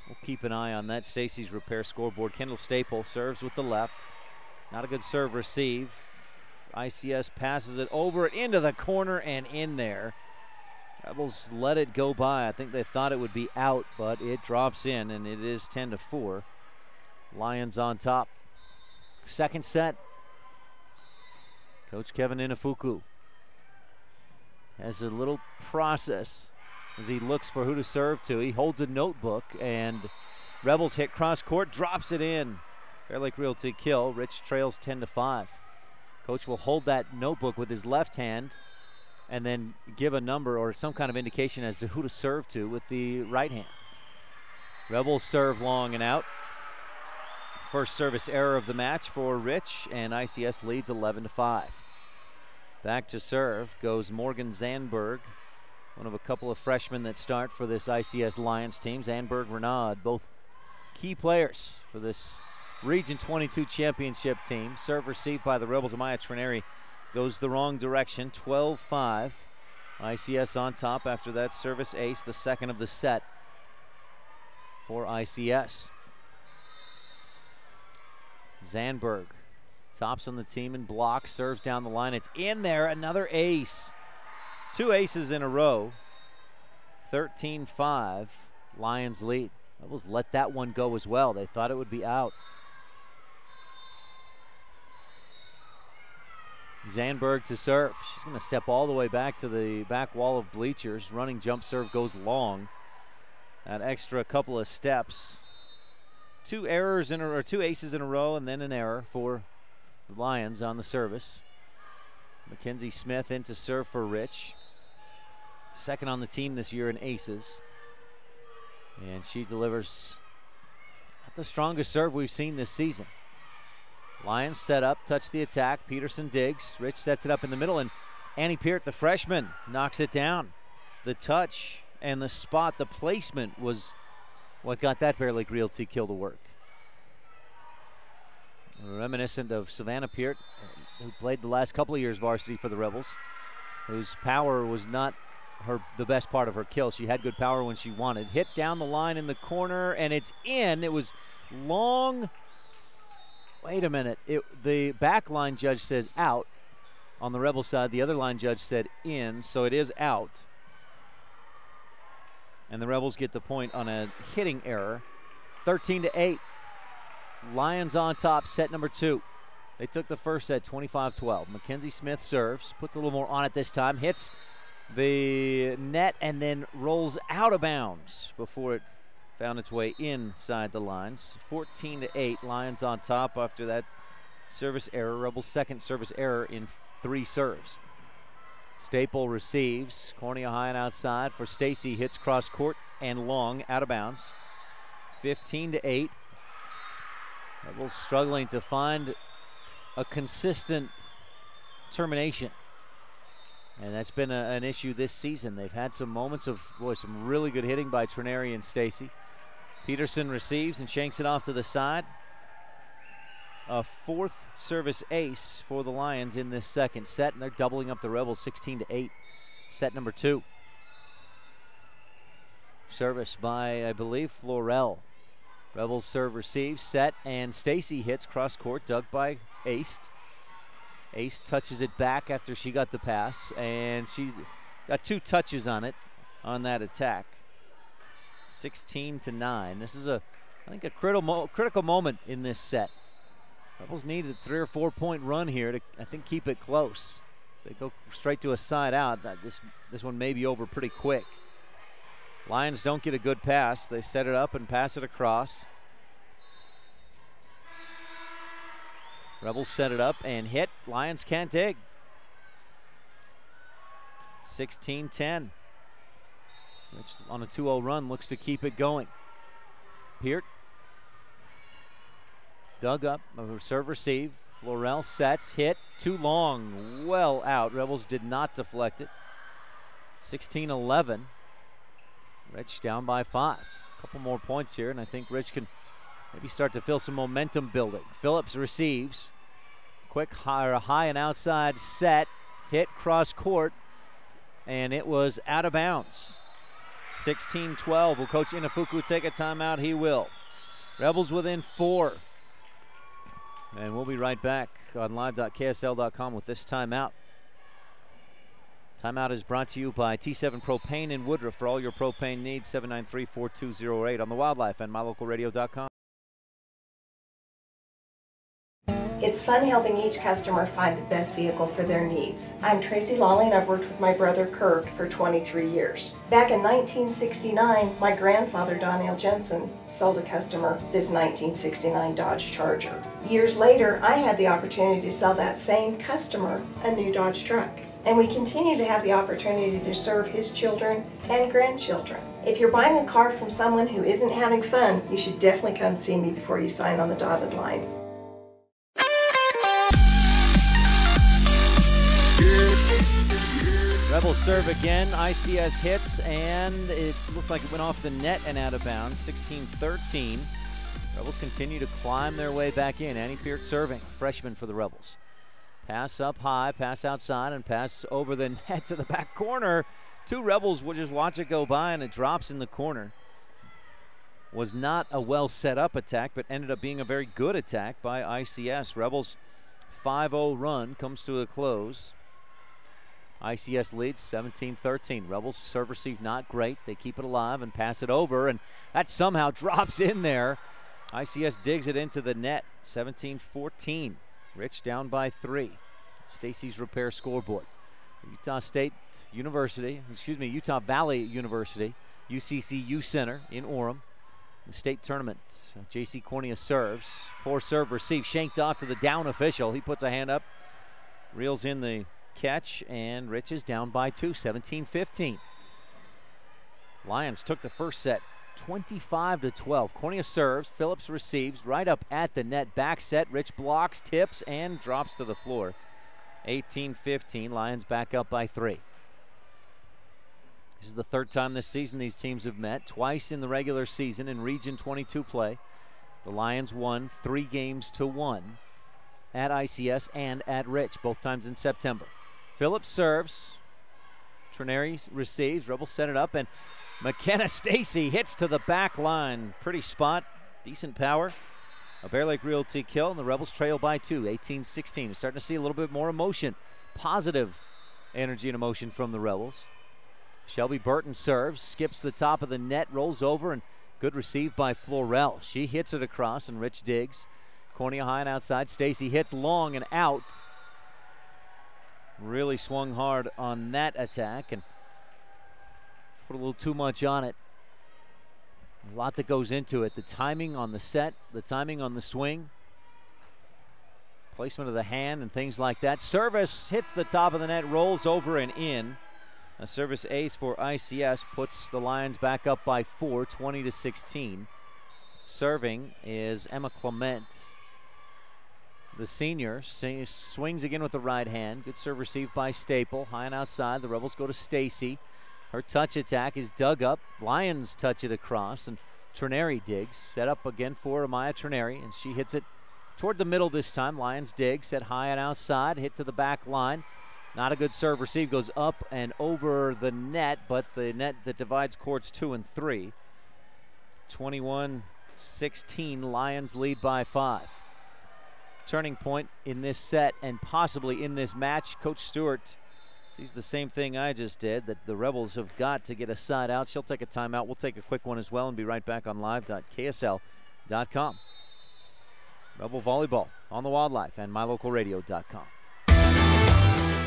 We'll keep an eye on that. Stacy's repair scoreboard. Kendall Staple serves with the left. Not a good serve receive. ICS passes it over it into the corner and in there. Rebels let it go by. I think they thought it would be out, but it drops in, and it is 10-4. Lions on top. Second set. Coach Kevin Inafuku has a little process as he looks for who to serve to. He holds a notebook, and Rebels hit cross court, drops it in. Bear Lake Realty kill. Rich trails 10-5. Coach will hold that notebook with his left hand and then give a number or some kind of indication as to who to serve to with the right hand. Rebels serve long and out. First service error of the match for Rich, and ICS leads 11-5. Back to serve goes Morgan Zandberg, one of a couple of freshmen that start for this ICS Lions team. Zandberg, Renaud, both key players for this Region 22 championship team. Serve received by the Rebels. Amaya Trineri goes the wrong direction, 12-5. ICS on top after that service ace, the second of the set for ICS. Zandberg tops on the team and blocks, serves down the line. It's in there, another ace. Two aces in a row. 13-5, Lions lead. Rebels let that one go as well. They thought it would be out. Zandberg to serve. She's going to step all the way back to the back wall of bleachers. Running jump serve goes long. That extra couple of steps. Two aces in a row, and then an error for the Lions on the service. Mackenzie Smith in to serve for Rich. Second on the team this year in aces. And she delivers not the strongest serve we've seen this season. Lions set up, touch the attack. Peterson digs. Rich sets it up in the middle, and Annie Peart, the freshman, knocks it down. The touch and the spot, the placement was what got that Bear Lake Realty kill to work. Reminiscent of Savannah Peart, who played the last couple of years varsity for the Rebels, whose power was not the best part of her kill. She had good power when she wanted. Hit down the line in the corner, and it's in. It was long. Wait a minute. The back line judge says out. On the Rebel side, the other line judge said in, so it is out. And the Rebels get the point on a hitting error. 13-8. Lions on top, set number 2. They took the first set 25-12. Mackenzie Smith serves, puts a little more on it this time, hits the net and then rolls out of bounds before it found its way inside the lines. 14-8, Lions on top after that service error. Rebels' second service error in 3 serves. Staple receives, cornea high and outside for Stacy, hits cross court and long, out of bounds. 15-8. Rebels struggling to find a consistent termination. And that's been an issue this season. They've had some moments of, some really good hitting by Trineri and Stacy. Peterson receives and shanks it off to the side. A 4th service ace for the Lions in this second set, and they're doubling up the Rebels 16-8. Set number 2. Service by, I believe, Florell. Rebels serve receive, set, and Stacy hits cross court, dug by Ace. Ace touches it back after she got the pass, and she got 2 touches on it on that attack. 16-9. This is I think a critical moment in this set. Rebels needed a 3 or 4 point run here to, I think, keep it close. If they go straight to a side out, this one may be over pretty quick. Lions don't get a good pass. They set it up and pass it across. Rebels set it up and hit. Lions can't dig. 16-10. Which on a 2-0 run looks to keep it going. Peart dug up, serve receive. Florell sets, hit, too long, well out. Rebels did not deflect it. 16-11. Rich down by 5. A couple more points here, and I think Rich can maybe start to feel some momentum building. Phillips receives. Quick high and outside set. Hit cross court, and it was out of bounds. 16-12. Will Coach Inafuku take a timeout? He will. Rebels within 4. And we'll be right back on live.ksl.com with this timeout. Timeout is brought to you by T7 Propane in Woodruff. For all your propane needs, 793-4208 on the Wildlife and mylocalradio.com. It's fun helping each customer find the best vehicle for their needs. I'm Tracy Lawley and I've worked with my brother Kirk for 23 years. Back in 1969, my grandfather Donnell Jensen sold a customer this 1969 Dodge Charger. Years later, I had the opportunity to sell that same customer a new Dodge truck. And we continue to have the opportunity to serve his children and grandchildren. If you're buying a car from someone who isn't having fun, you should definitely come see me before you sign on the dotted line. Rebels serve again. ICS hits, and it looked like it went off the net and out of bounds. 16-13. Rebels continue to climb their way back in. Annie Peart serving, freshman for the Rebels. Pass up high, pass outside, and pass over the net to the back corner. Two Rebels will just watch it go by, and it drops in the corner. Was not a well set up attack, but ended up being a very good attack by ICS. Rebels 5-0 run comes to a close. ICS leads 17-13. Rebels serve receive not great. They keep it alive and pass it over, and that somehow drops in there. ICS digs it into the net. 17-14. Rich down by 3. Stacy's Repair scoreboard. Utah Valley University, UCCU Center in Orem. The state tournament. J.C. Cornea serves. Poor serve receive. Shanked off to the down official. He puts a hand up. Reels in the catch, and Rich is down by 2, 17-15. Lions took the first set 25-12. Cornea serves, Phillips receives right up at the net. Back set, Rich blocks, tips, and drops to the floor. 18-15. Lions back up by 3. This is the third time this season these teams have met, twice in the regular season in Region 22 play. The Lions won 3-1 at ICS and at Rich, both times in September. Phillips serves. Trineri receives. Rebels set it up, and McKenna Stacy hits to the back line. Pretty spot, decent power. A Bear Lake Realty kill, and the Rebels trail by 2, 18-16. You're starting to see a little bit more emotion, positive energy and emotion from the Rebels. Shelby Burton serves, skips the top of the net, rolls over, and good receive by Florell. She hits it across, and Rich digs. Cornea high and outside. Stacy hits long and out. Really swung hard on that attack and put a little too much on it. A lot that goes into it. The timing on the set, the timing on the swing, placement of the hand and things like that. Service hits the top of the net, rolls over and in. A service ace for ICS puts the Lions back up by 4, 20-16. Serving is Emma Clement. The senior swings again with the right hand. Good serve received by Staple. High and outside. The Rebels go to Stacy. Her touch attack is dug up. Lions touch it across, and Trineri digs. Set up again for Amaya Trineri, and she hits it toward the middle this time. Lions dig. Set high and outside. Hit to the back line. Not a good serve receive. Goes up and over the net, but the net that divides courts 2 and 3. 21-16. Lions lead by 5. Turning point in this set and possibly in this match. Coach Stewart sees the same thing I just did, that the Rebels have got to get a side out. She'll take a timeout. We'll take a quick one as well and be right back on live.ksl.com. Rebel Volleyball on the Wildlife and mylocalradio.com.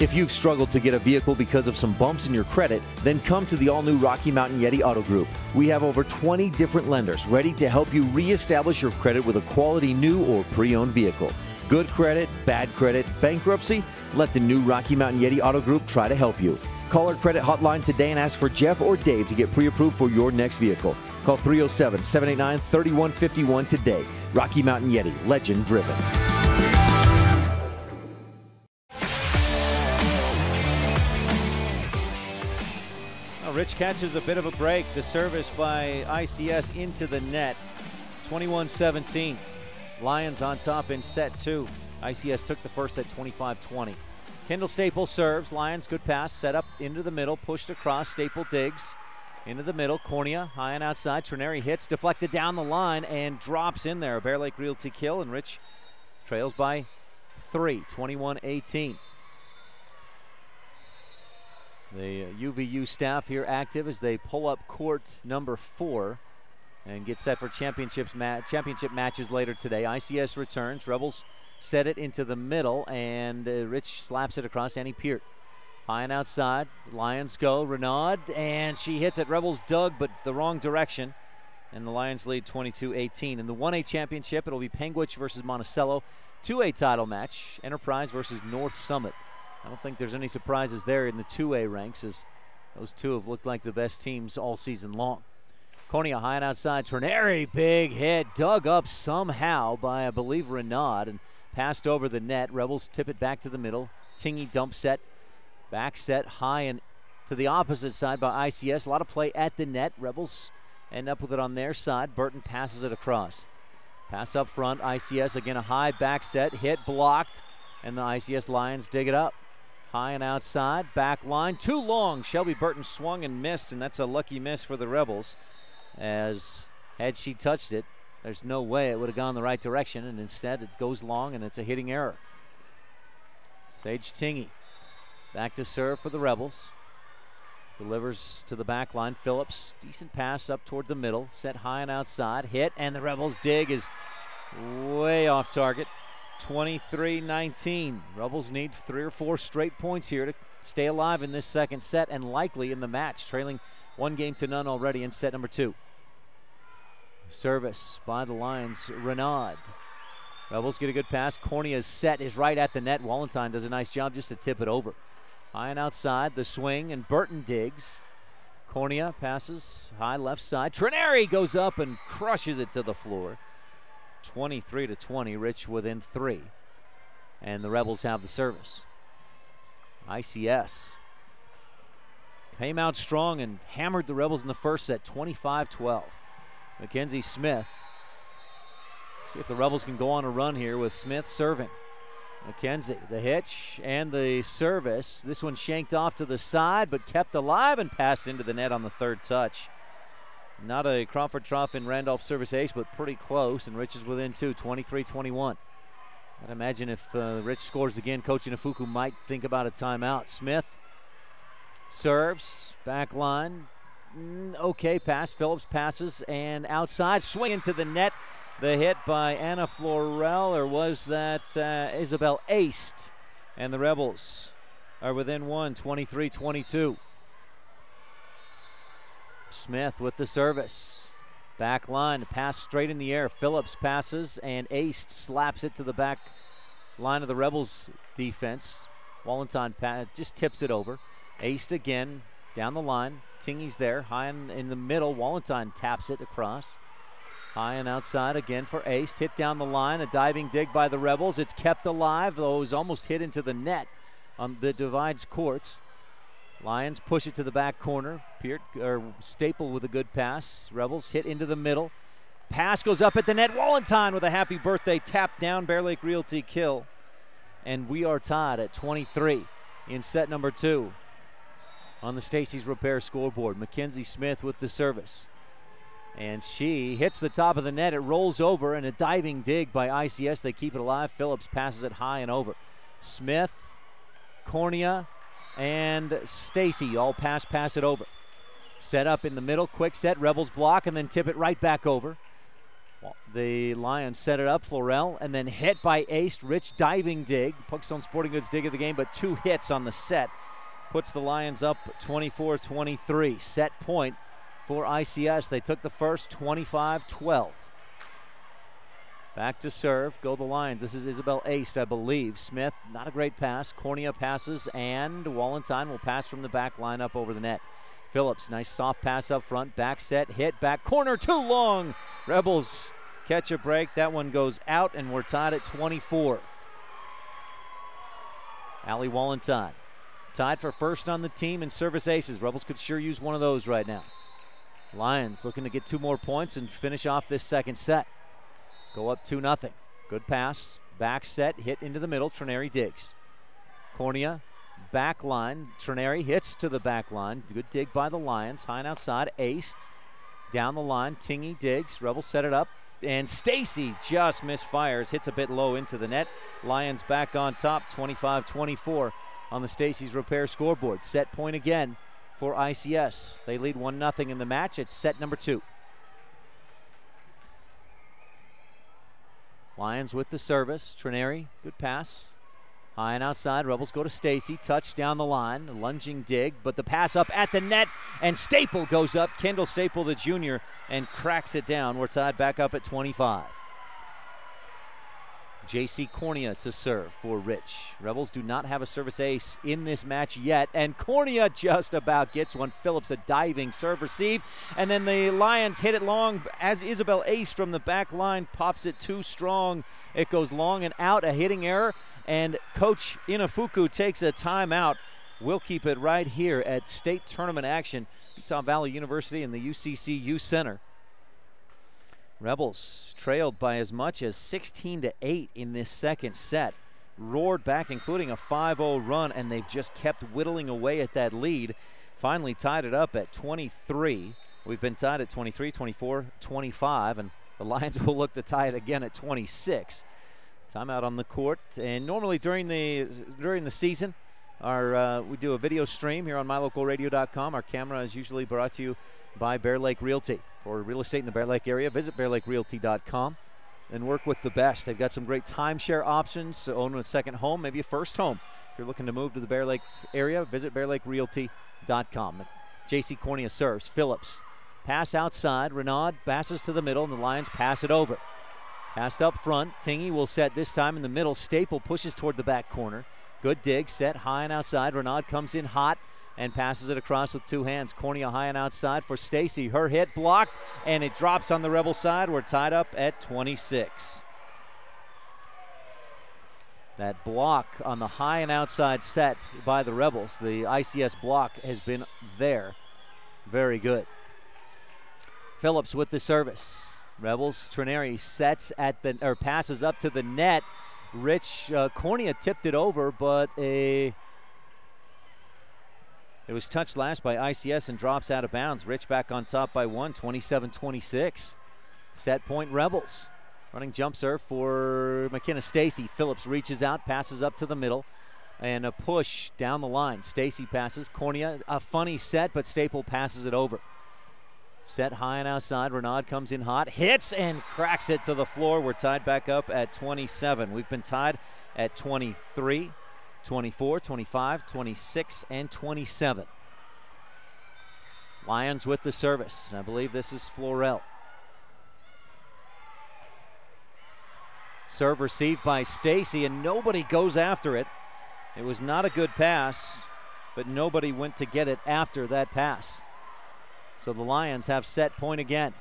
If you've struggled to get a vehicle because of some bumps in your credit, then come to the all-new Rocky Mountain Yeti Auto Group. We have over 20 different lenders ready to help you reestablish your credit with a quality new or pre-owned vehicle. Good credit, bad credit, bankruptcy? Let the new Rocky Mountain Yeti Auto Group try to help you. Call our credit hotline today and ask for Jeff or Dave to get pre-approved for your next vehicle. Call 307-789-3151 today. Rocky Mountain Yeti, legend driven. Rich catches a bit of a break. The service by ICS into the net. 21-17. Lions on top in set 2. ICS took the first set 25-20. Kendall Staple serves. Lions, good pass. Set up into the middle. Pushed across. Staple digs. Into the middle. Cornea high and outside. Trineri hits. Deflected down the line and drops in there. A Bear Lake Realty kill. And Rich trails by 3, 21-18. The UVU staff here active as they pull up court number 4 and get set for championship matches later today. ICS returns. Rebels set it into the middle, and Rich slaps it across. Annie Peart. High and outside. Lions go. Renaud, and she hits it. Rebels dug, but the wrong direction. And the Lions lead 22-18. In the 1A championship, it'll be Penguich versus Monticello. 2A title match, Enterprise versus North Summit. I don't think there's any surprises there in the 2A ranks, as those two have looked like the best teams all season long. Konya high and outside. Trineri, big hit, dug up somehow by, I believe, Renaud, and passed over the net. Rebels tip it back to the middle. Tingy dump set, back set high and to the opposite side by ICS. A lot of play at the net. Rebels end up with it on their side. Burton passes it across. Pass up front. ICS again, a high back set, hit blocked, and the ICS Lions dig it up. High and outside, back line, too long. Shelby Burton swung and missed, and that's a lucky miss for the Rebels, as had she touched it, there's no way it would have gone the right direction, and instead it goes long, and it's a hitting error. Sage Tingy back to serve for the Rebels. Delivers to the back line. Phillips, decent pass up toward the middle, set high and outside, hit, and the Rebels dig is way off target. 23-19. Rebels need 3 or 4 straight points here to stay alive in this second set and likely in the match, trailing 1-0 already in set number 2. Service by the Lions, Renaud. Rebels get a good pass. Cornea's set is right at the net. Wallenstein does a nice job just to tip it over. High and outside, the swing, and Burton digs. Cornea passes high left side. Trineri goes up and crushes it to the floor. 23-20, Rich within 3. And the Rebels have the service. ICS came out strong and hammered the Rebels in the first set, 25-12. Mackenzie Smith. See if the Rebels can go on a run here with Smith serving. Mackenzie, the hitch and the service. This one shanked off to the side, but kept alive and passed into the net on the third touch. Not a Crawford Trough and Randolph service ace, but pretty close, and Rich is within 2, 23-21. I'd imagine if Rich scores again, Coach Inafuku might think about a timeout. Smith serves, back line, okay pass. Phillips passes, and outside, swing into the net. The hit by Anna Florell, or was that Isabel Aced? And the Rebels are within 1, 23-22. Smith with the service. Back line, pass straight in the air. Phillips passes, and Aced slaps it to the back line of the Rebels defense. Wallenstein just tips it over. Aced again, down the line. Tingy's there, high in the middle. Wallenstein taps it across. High and outside again for Aced. Hit down the line, a diving dig by the Rebels. It's kept alive, though it was almost hit into the net on the divides courts. Lions push it to the back corner. Staple with a good pass. Rebels hit into the middle. Pass goes up at the net. Wallenstein with a happy birthday tap down. Bear Lake Realty kill. And we are tied at 23 in set number 2 on the Stacy's Repair scoreboard. Mackenzie Smith with the service. And she hits the top of the net. It rolls over, and a diving dig by ICS. They keep it alive. Phillips passes it high and over. Smith, Cornea, and Stacy all pass it over. Set up in the middle, quick set, Rebels block, and then tip it right back over. The Lions set it up, Florell, and then hit by Aced. Rich diving dig. Puckstone Sporting Goods dig of the game, but 2 hits on the set. Puts the Lions up 24-23. Set point for ICS. They took the first, 25-12. Back to serve, go the Lions. This is Isabel Aced, I believe. Smith, not a great pass. Cornea passes, and Wallenstein will pass from the back line up over the net. Phillips, nice soft pass up front. Back set, hit, back corner, too long. Rebels catch a break. That one goes out, and we're tied at 24. Allie Wallenstein, tied for first on the team in service aces. Rebels could sure use one of those right now. Lions looking to get 2 more points and finish off this second set. Go up 2-0. Good pass. Back set. Hit into the middle. Trineri digs. Cornea. Back line. Trineri hits to the back line. Good dig by the Lions. High and outside. Aced. Down the line. Tingy digs. Rebels set it up. And Stacy just misfires, hits a bit low into the net. Lions back on top, 25-24 on the Stacy's Repair scoreboard. Set point again for ICS. They lead 1-0 in the match. It's set number 2. Lions with the service. Trineri, good pass. High and outside, Rebels go to Stacy, touch down the line, a lunging dig, but the pass up at the net, and Staple goes up, Kendall Staple the junior, and cracks it down. We're tied back up at 25. J.C. Cornea to serve for Rich. Rebels do not have a service ace in this match yet, and Cornea just about gets one. Phillips a diving serve receive, and then the Lions hit it long as Isabel Ace from the back line pops it too strong. It goes long and out, a hitting error, and Coach Inafuku takes a timeout. We'll keep it right here at state tournament action, Utah Valley University and the UCC Youth Center. Rebels trailed by as much as 16-8 in this second set. Roared back, including a 5-0 run, and they've just kept whittling away at that lead. Finally tied it up at 23. We've been tied at 23, 24, 25, and the Lions will look to tie it again at 26. Timeout on the court, and normally during the season, we do a video stream here on mylocalradio.com. Our camera is usually brought to you by Bear Lake Realty. For real estate in the Bear Lake area, visit bearlakerealty.com and work with the best. They've got some great timeshare options to own a second home, maybe a first home. If you're looking to move to the Bear Lake area, visit bearlakerealty.com. J.C. Cornea serves. Phillips. Pass outside. Renaud passes to the middle, and the Lions pass it over. Passed up front. Tingy will set this time in the middle. Staple pushes toward the back corner. Good dig. Set high and outside. Renaud comes in hot and passes it across with two hands. Cornea high and outside for Stacy. Her hit blocked, and it drops on the Rebel side. We're tied up at 26. That block on the high and outside set by the Rebels, the ICS block, has been there. Very good. Phillips with the service. Rebels, Trineri sets at the, or passes up to the net. Rich Cornea tipped it over, but it was touched last by ICS and drops out of bounds. Rich back on top by 1, 27-26. Set point Rebels. Running jump serve for McKenna Stacy. Phillips reaches out, passes up to the middle, and a push down the line. Stacy passes. Cornea, a funny set, but Staple passes it over. Set high and outside. Renaud comes in hot, hits and cracks it to the floor. We're tied back up at 27. We've been tied at 23, 24, 25, 26, and 27. Lions with the service. I believe this is Florell. Serve received by Stacy, and nobody goes after it. It was not a good pass, but nobody went to get it after that pass. So the Lions have set point again.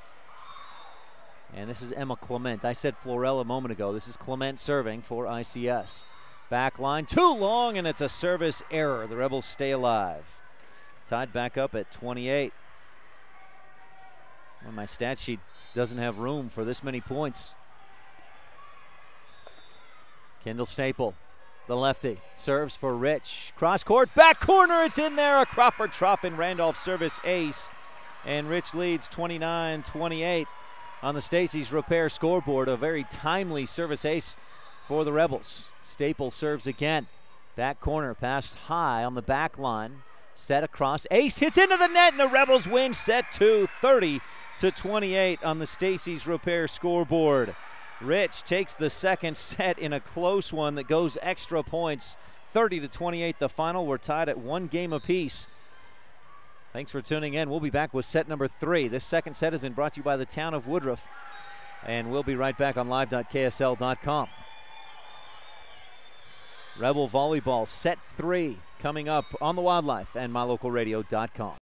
And this is Emma Clement. I said Florell a moment ago. This is Clement serving for ICS. Back line, too long, and it's a service error. The Rebels stay alive. Tied back up at 28. Well, my stat sheet doesn't have room for this many points. Kendall Staple, the lefty, serves for Rich. Cross court, back corner, it's in there. A Crawford Troffin Randolph service ace. And Rich leads 29-28 on the Stacy's Repair scoreboard. A very timely service ace for the Rebels. Staple serves again. Back corner, passed high on the back line. Set across, ace hits into the net, and the Rebels win set 2, 30-28 on the Stacy's Repair scoreboard. Rich takes the second set in a close one that goes extra points. 30-28 the final. We're tied at 1 game apiece. Thanks for tuning in. We'll be back with set number 3. This second set has been brought to you by the town of Woodruff. And we'll be right back on live.ksl.com. Rebel Volleyball set 3 coming up on the Wildlife and mylocalradio.com.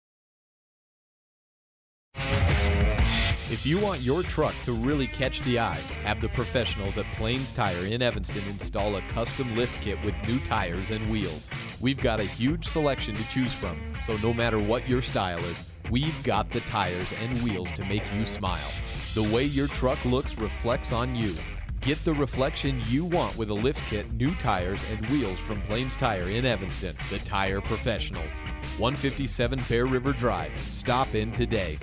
If you want your truck to really catch the eye, have the professionals at Plains Tire in Evanston install a custom lift kit with new tires and wheels. We've got a huge selection to choose from, so no matter what your style is, we've got the tires and wheels to make you smile. The way your truck looks reflects on you. Get the reflection you want with a lift kit, new tires, and wheels from Plains Tire in Evanston, the tire professionals. 157 Bear River Drive. Stop in today.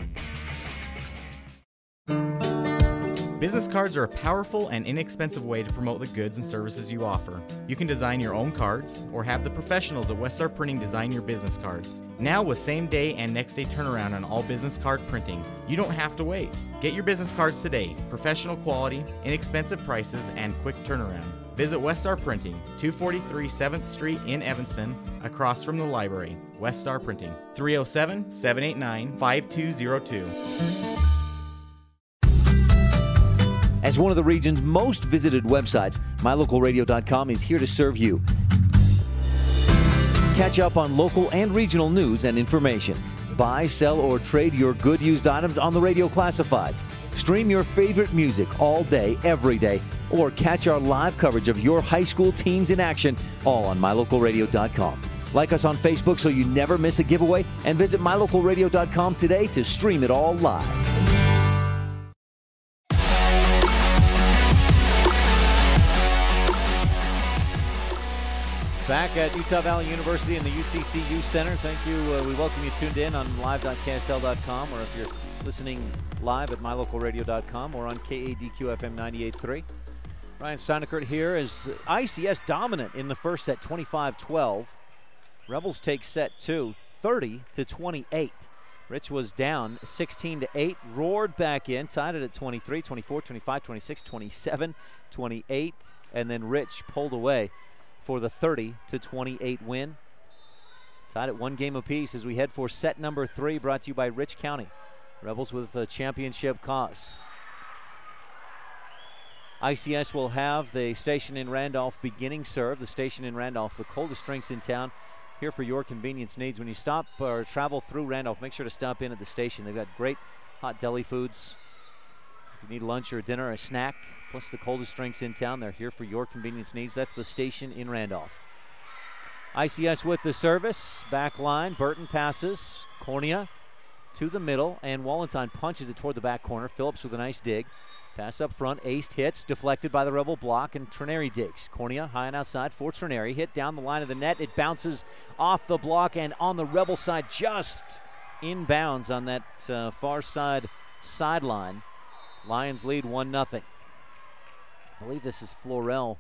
Business cards are a powerful and inexpensive way to promote the goods and services you offer. You can design your own cards or have the professionals at Westar Printing design your business cards. Now with same-day and next-day turnaround on all business card printing, you don't have to wait. Get your business cards today. Professional quality, inexpensive prices, and quick turnaround. Visit Westar Printing, 243 7th Street in Evanston, across from the library. Westar Printing, 307-789-5202. As one of the region's most visited websites, MyLocalRadio.com is here to serve you. Catch up on local and regional news and information. Buy, sell, or trade your good used items on the radio classifieds. Stream your favorite music all day, every day, or catch our live coverage of your high school teams in action, all on MyLocalRadio.com. Like us on Facebook so you never miss a giveaway, and visit MyLocalRadio.com today to stream it all live. Back at Utah Valley University in the UCC Youth Center. Thank you. We welcome you tuned in on live.ksl.com, or if you're listening live at mylocalradio.com or on KADQ FM 98.3. Ryan STEINECKERT here as ICS dominant in the first set, 25-12. Rebels take set two, 30-28. Rich was down 16-8, roared back in, tied it at 23, 24, 25, 26, 27, 28, and then Rich pulled away for the 30-28 win. Tied at one game apiece as we head for set number 3, brought to you by Rich County. Rebels with a championship cause. ICS will have the station in Randolph beginning serve. The station in Randolph, the coldest drinks in town, here for your convenience needs. When you stop or travel through Randolph, make sure to stop in at the station. They've got great hot deli foods. If you need lunch or dinner or a snack, plus the coldest drinks in town, they're here for your convenience needs. That's the station in Randolph. ICS with the service. Back line, Burton passes. Cornea to the middle, and Wallentine punches it toward the back corner. Phillips with a nice dig. Pass up front, aced, hits, deflected by the Rebel block, and Trineri digs. Cornea high and outside for Trineri. Hit down the line of the net. It bounces off the block and on the Rebel side, just inbounds on that far side sideline. Lions lead 1-0. I believe this is Florell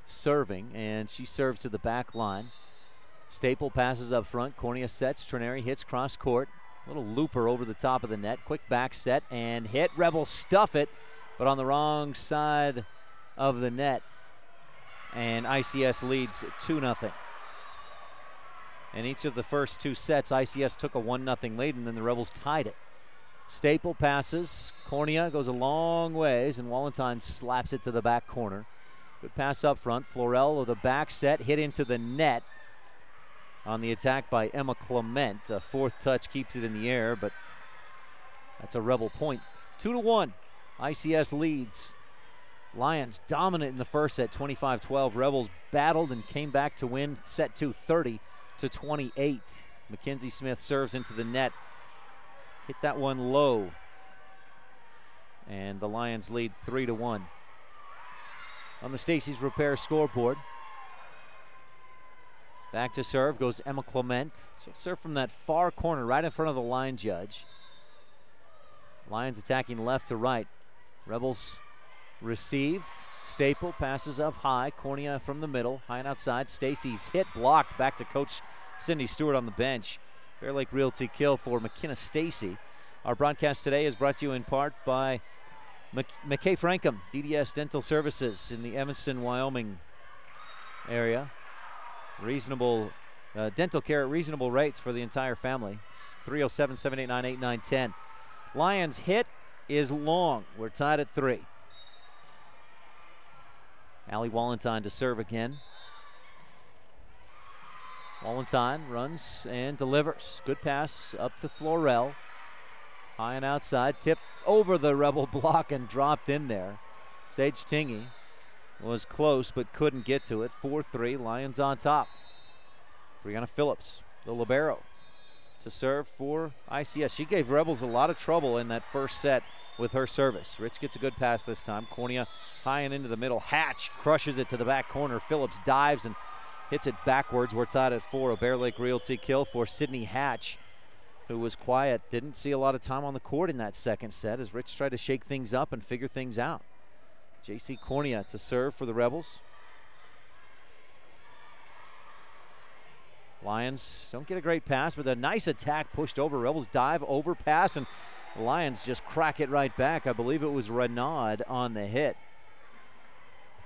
serving, and she serves to the back line. Staple passes up front. Cornea sets. Trineri hits cross court. Little looper over the top of the net. Quick back set and hit. Rebels stuff it, but on the wrong side of the net. And ICS leads 2-0. In each of the first two sets, ICS took a 1-0 lead, and then the Rebels tied it. Staple passes. Cornea goes a long ways, and Wallentine slaps it to the back corner. Good pass up front. Florell with a back set, hit into the net on the attack by Emma Clement. A fourth touch keeps it in the air, but that's a Rebel point. 2-1. ICS leads. Lions dominant in the first set, 25-12. Rebels battled and came back to win set 2, 30-28. Mackenzie Smith serves into the net. Hit that one low. And the Lions lead 3-1. On the Stacy's Repair scoreboard. Back to serve goes Emma Clement. So serve from that far corner right in front of the line judge. Lions attacking left to right. Rebels receive. Staple passes up high. Cornea from the middle. High and outside. Stacy's hit blocked. Back to Coach Cindy Stewart on the bench. Bear Lake Realty kill for McKenna Stacy. Our broadcast today is brought to you in part by McKay Frankham, DDS Dental Services in the Evanston, Wyoming area. Reasonable dental care at reasonable rates for the entire family. 307-789-8910. Lions hit is long. We're tied at 3. Allie Wallentine to serve again. Wallentine runs and delivers. Good pass up to Florell. High and outside. Tip over the Rebel block and dropped in there. Sage Tingy was close but couldn't get to it. 4-3. Lions on top. Brianna Phillips, the libero, to serve for ICS. She gave Rebels a lot of trouble in that first set with her service. Rich gets a good pass this time. Cornea high and into the middle. Hatch crushes it to the back corner. Phillips dives and hits it backwards. We're tied at 4. A Bear Lake Realty kill for Sydney Hatch. who was quiet, didn't see a lot of time on the court in that second set as Rich tried to shake things up and figure things out. J.C. Cornea to serve for the Rebels. Lions don't get a great pass, but a nice attack pushed over. Rebels dive, over pass, and the Lions just crack it right back. I believe it was Renaud on the hit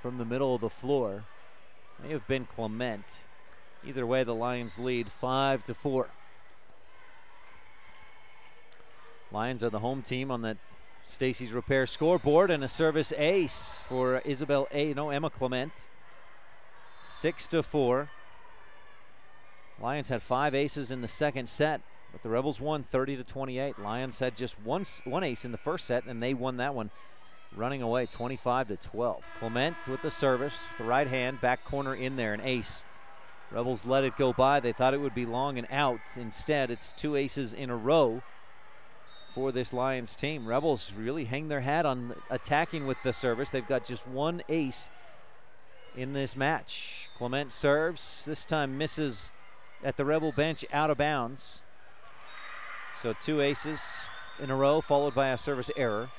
from the middle of the floor. May have been Clement. Either way, the Lions lead 5-4. Lions are the home team on the Stacy's Repair scoreboard, and a service ace for Emma Clement. 6-4. Lions had 5 aces in the second set, but the Rebels won 30-28. Lions had just one ace in the first set, and they won that one, running away 25-12. Clement with the service, the right hand, back corner in there, an ace. Rebels let it go by. They thought it would be long and out. Instead, it's 2 aces in a row for this Lions team. Rebels really hang their hat on attacking with the service. They've got just 1 ace in this match. Clement serves, this time misses at the Rebel bench, out of bounds. So 2 aces in a row, followed by a service error.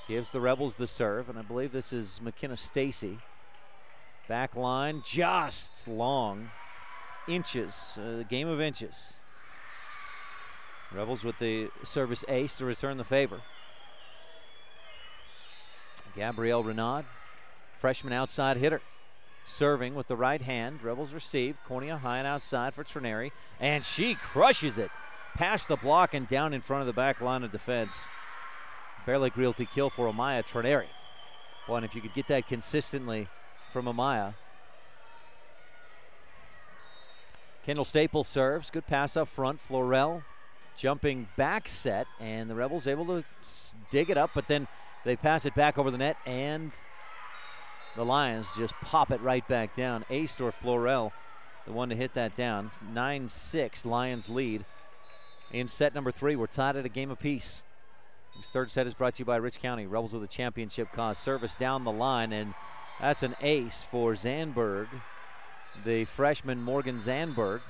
Gives the Rebels the serve, and I believe this is McKenna Stacy. Back line, just long. Inches, a game of inches. Rebels with the service ace to return the favor. Gabrielle Renaud, freshman outside hitter. Serving with the right hand. Rebels receive. Cornea high and outside for Trineri, and she crushes it past the block and down in front of the back line of defense. Bear Lake Realty kill for Amaya Trineri. Boy, and if you could get that consistently from Amaya. Kendall Staples serves. Good pass up front. Florell jumping back set, and the Rebels able to dig it up, but then they pass it back over the net, and the Lions just pop it right back down. Ace or Florell, the one to hit that down. 9-6 Lions lead in set number 3. We're tied at a game apiece. This third set is brought to you by Rich County. Rebels with a championship cause. Service down the line, and that's an ace for Zandberg, the freshman Morgan Zandberg.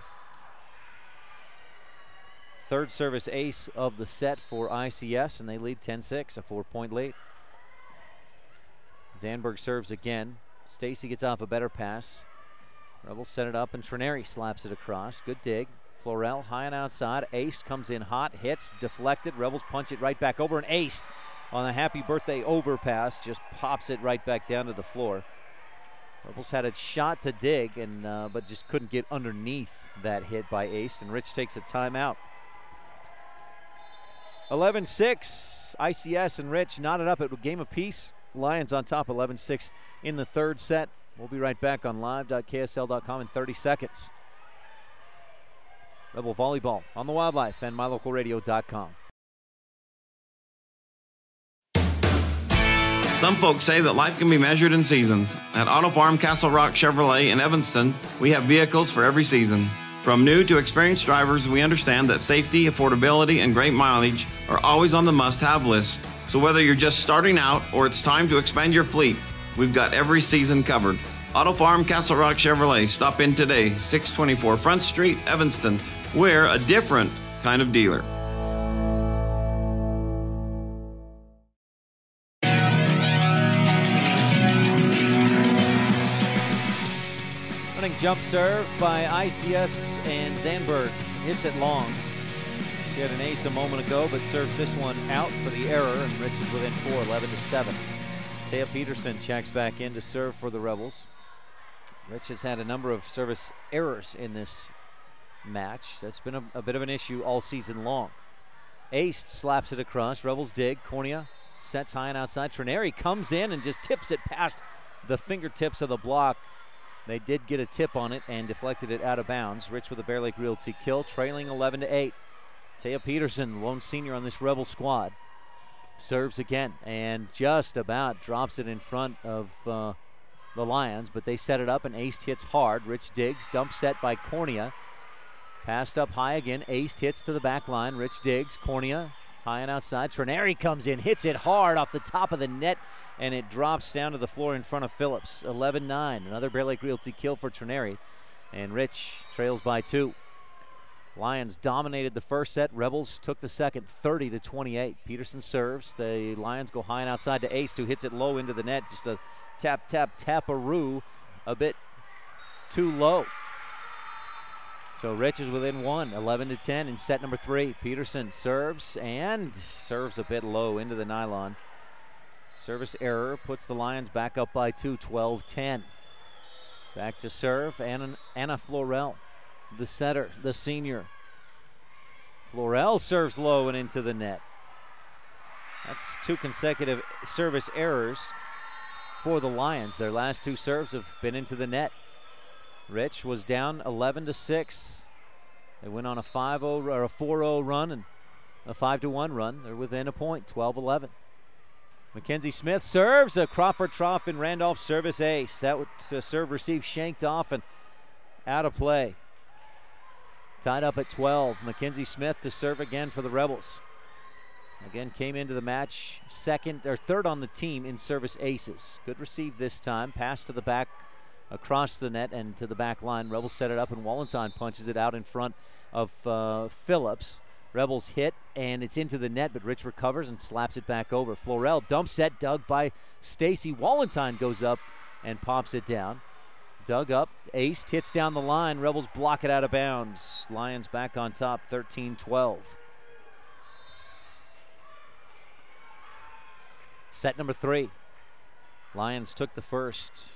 Third service ace of the set for ICS, and they lead 10-6, a 4-point lead. Zandberg serves again. Stacy gets off a better pass. Rebels set it up, and Trineri slaps it across. Good dig. Florell high and outside. Aced, comes in hot, hits, deflected. Rebels punch it right back over, and aced on a happy birthday overpass. Just pops it right back down to the floor. Rebels had a shot to dig, and but just couldn't get underneath that hit by Aced, and Rich takes a timeout. 11-6. ICS and Rich knotted up at a game apiece. Lions on top, 11-6 in the third set. We'll be right back on live.ksl.com in 30 seconds. Rebel Volleyball on the Wildlife and mylocalradio.com. Some folks say that life can be measured in seasons. At Auto Farm Castle Rock Chevrolet in Evanston, we have vehicles for every season. From new to experienced drivers, we understand that safety, affordability, and great mileage are always on the must-have list. So whether you're just starting out or it's time to expand your fleet, we've got every season covered. Auto Farm Castle Rock Chevrolet. Stop in today, 624 Front Street, Evanston. We're a different kind of dealer. Running jump serve by ICS, and Zandberg hits it long. She had an ace a moment ago, but serves this one out for the error, and Rich is within 4, 11-7. Taya Peterson checks back in to serve for the Rebels. Rich has had a number of service errors in this match. That's been a bit of an issue all season long. Aced slaps it across. Rebels dig. Cornea sets high and outside. Trineri comes in and just tips it past the fingertips of the block. They did get a tip on it and deflected it out of bounds. Rich with a Bear Lake Realty kill, trailing 11-8. Taya Peterson, lone senior on this Rebel squad, serves again and just about drops it in front of the Lions, but they set it up, and Aced hits hard. Rich digs, dump set by Cornea. Passed up high again. Aced hits to the back line. Rich digs. Cornea high and outside. Trineri comes in, hits it hard off the top of the net, and it drops down to the floor in front of Phillips. 11-9. Another Bear Lake Realty kill for Trineri, and Rich trails by 2. Lions dominated the first set. Rebels took the second, 30-28. Peterson serves. The Lions go high and outside to Ace, who hits it low into the net. Just a tap-a-roo, a bit too low. So Rich is within one, 11-10 in set number 3. Peterson serves and serves a bit low into the nylon. Service error puts the Lions back up by 2, 12-10. Back to serve, Anna Florell, the setter, the senior. Florell serves low and into the net. That's 2 consecutive service errors for the Lions. Their last 2 serves have been into the net. Rich was down 11-6. They went on a 5-0 or a 4-0 run and a 5-1 run. They're within a point, 12-11. Mackenzie Smith serves a Crawford Trough and Randolph service ace. That would serve receive shanked off and out of play. Tied up at 12. Mackenzie Smith to serve again for the Rebels. Again, came into the match third on the team in service aces. Good receive this time. Pass to the back across the net and to the back line. Rebels set it up and Wallenstein punches it out in front of Phillips. Rebels hit and it's into the net, but Rich recovers and slaps it back over. Florell dump set dug by Stacy. Wallenstein goes up and pops it down. Dug up, aced, hits down the line. Rebels block it out of bounds. Lions back on top, 13-12. Set number 3. Lions took the first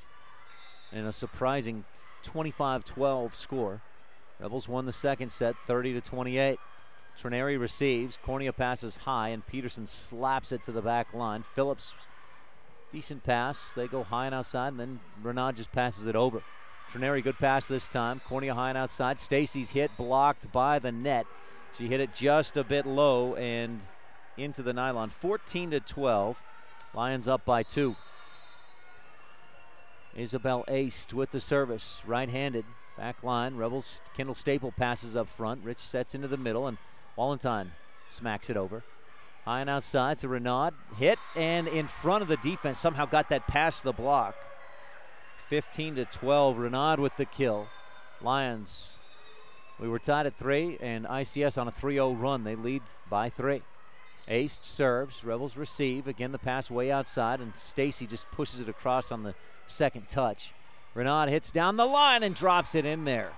in a surprising 25-12 score. Rebels won the second set, 30-28. Trineri receives, Cornea passes high, and Peterson slaps it to the back line. Phillips, decent pass. They go high and outside, and then Renaud just passes it over. Trineri, good pass this time. Cornea high and outside. Stacy's hit blocked by the net. She hit it just a bit low and into the nylon. 14-12. Lions up by 2. Isabel aced with the service, right-handed. Back line, Rebels, Kendall Staple passes up front. Rich sets into the middle, and Wallenstein smacks it over. High and outside to Renaud. Hit and in front of the defense. Somehow got that past the block. 15-12. Renaud with the kill. Lions, we were tied at 3, and ICS on a 3-0 run. They lead by 3. Ace serves. Rebels receive. Again, the pass way outside, and Stacy just pushes it across on the second touch. Renaud hits down the line and drops it in there.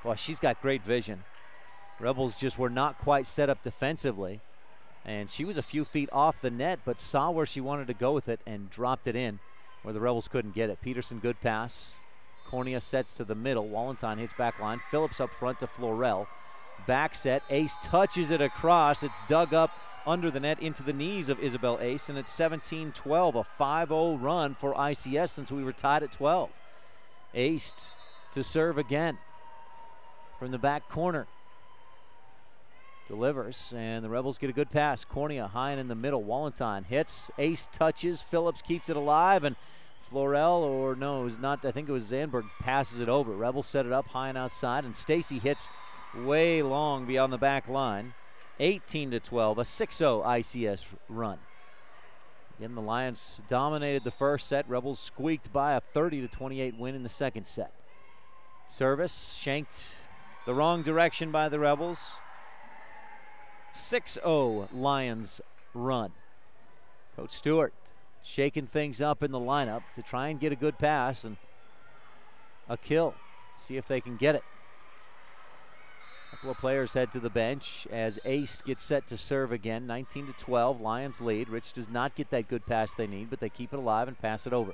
Boy, she's got great vision. Rebels just were not quite set up defensively. And she was a few feet off the net, but saw where she wanted to go with it and dropped it in where the Rebels couldn't get it. Peterson, good pass. Cornea sets to the middle. Wallenstein hits back line. Phillips up front to Florell. Back set. Ace touches it across. It's dug up under the net into the knees of Isabel Ace, and it's 17-12, a 5-0 run for ICS since we were tied at 12. Aced to serve again from the back corner. Delivers, and the Rebels get a good pass. Cornea high and in the middle. Wallenstein hits. Ace touches. Phillips keeps it alive, and Florell, or no, it was not, I think it was Zandberg, passes it over. Rebels set it up high and outside, and Stacy hits way long beyond the back line. 18-12, a 6-0 ICS run. Again, the Lions dominated the first set. Rebels squeaked by a 30-28 win in the second set. Service shanked the wrong direction by the Rebels. 6-0 Lions run. Coach Stewart shaking things up in the lineup to try and get a good pass and a kill. See if they can get it. A couple of players head to the bench as Ace gets set to serve again. 19-12, Lions lead. Rich does not get that good pass they need, but they keep it alive and pass it over.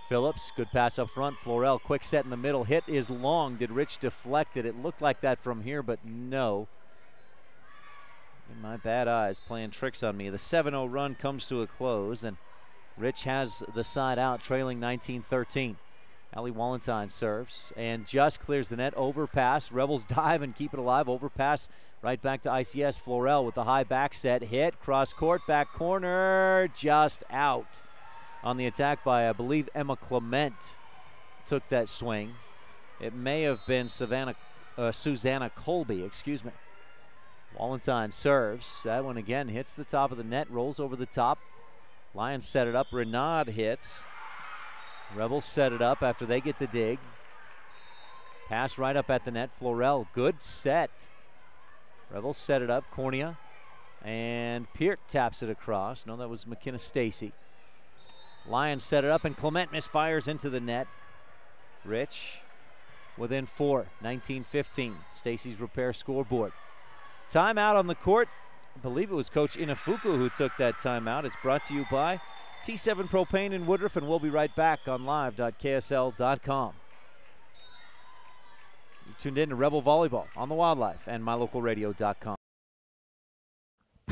Phillips, good pass up front. Florell, quick set in the middle. Hit is long. Did Rich deflect it? It looked like that from here, but no. In my bad eyes playing tricks on me. The 7-0 run comes to a close, and Rich has the side out, trailing 19-13. Allie Wallenstein serves and just clears the net. Overpass. Rebels dive and keep it alive. Overpass right back to ICS. Florell with the high back set. Hit. Cross court. Back corner. Just out. On the attack by, I believe, Emma Clement took that swing. It may have been Susanna Colby, excuse me. Wallenstein serves. That one again hits the top of the net, rolls over the top. Lions set it up. Renaud hits. Rebels set it up after they get the dig. Pass right up at the net. Florell, good set. Rebels set it up. Cornea. And Peart taps it across. No, that was McKenna Stacy. Lions set it up, and Clement misfires into the net. Rich within 4, 19-15. Stacy's repair scoreboard. Timeout on the court. I believe it was Coach Inafuku who took that timeout. It's brought to you by T7 Propane in Woodruff, and we'll be right back on live.ksl.com. You tuned in to Rebel Volleyball on the Wildlife and mylocalradio.com.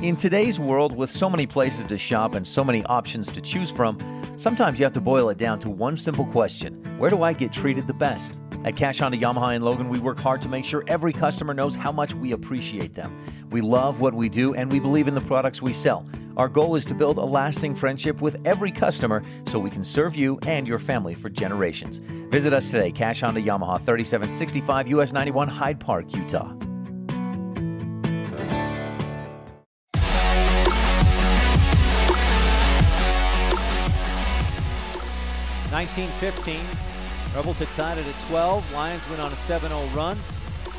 In today's world, with so many places to shop and so many options to choose from, sometimes you have to boil it down to one simple question: where do I get treated the best? At Cash Honda Yamaha in Logan, we work hard to make sure every customer knows how much we appreciate them. We love what we do, and we believe in the products we sell. Our goal is to build a lasting friendship with every customer so we can serve you and your family for generations. Visit us today, Cash Honda Yamaha, 3765 US 91, Hyde Park, Utah. 19-15. Rebels had tied it at 12. Lions went on a 7-0 run.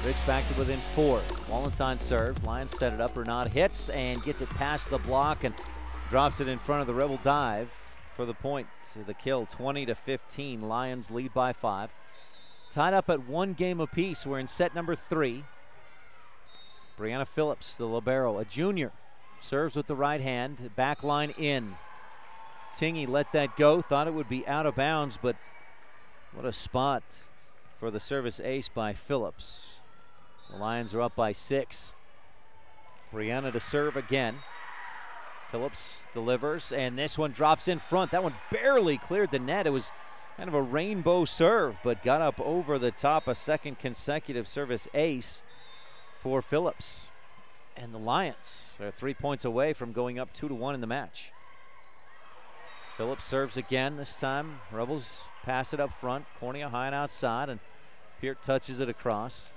Rich back to within 4. Wallenstein serves. Lions set it up. Renard hits and gets it past the block and drops it in front of the Rebel dive for the point. The kill, 20-15. Lions lead by 5. Tied up at 1 game apiece. We're in set number 3. Brianna Phillips, the libero, a junior, serves with the right hand. Back line in. Tingy let that go. Thought it would be out of bounds, but what a spot for the service ace by Phillips. The Lions are up by 6. Brianna to serve again. Phillips delivers, and this one drops in front. That one barely cleared the net. It was kind of a rainbow serve, but got up over the top. A second consecutive service ace for Phillips. And the Lions are 3 points away from going up 2-1 in the match. Phillips serves again. This time, Rebels pass it up front. Cornea high and outside, and Peart touches it across.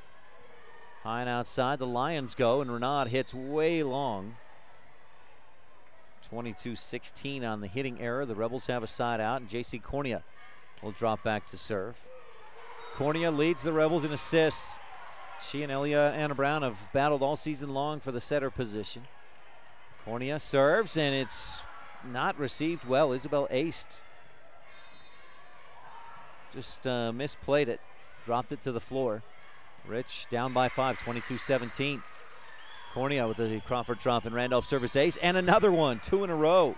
High and outside, the Lions go, and Renard hits way long. 22-16 on the hitting error. The Rebels have a side out, and J.C. Cornea will drop back to serve. Cornea leads the Rebels in assists. She and Elia Anna Brown have battled all season long for the setter position. Cornea serves, and it's not received well. Isabel aced. Just misplayed it. Dropped it to the floor. Rich down by 5, 22-17. Cornea with the Crawford Trump and Randolph service ace, and another one, 2 in a row.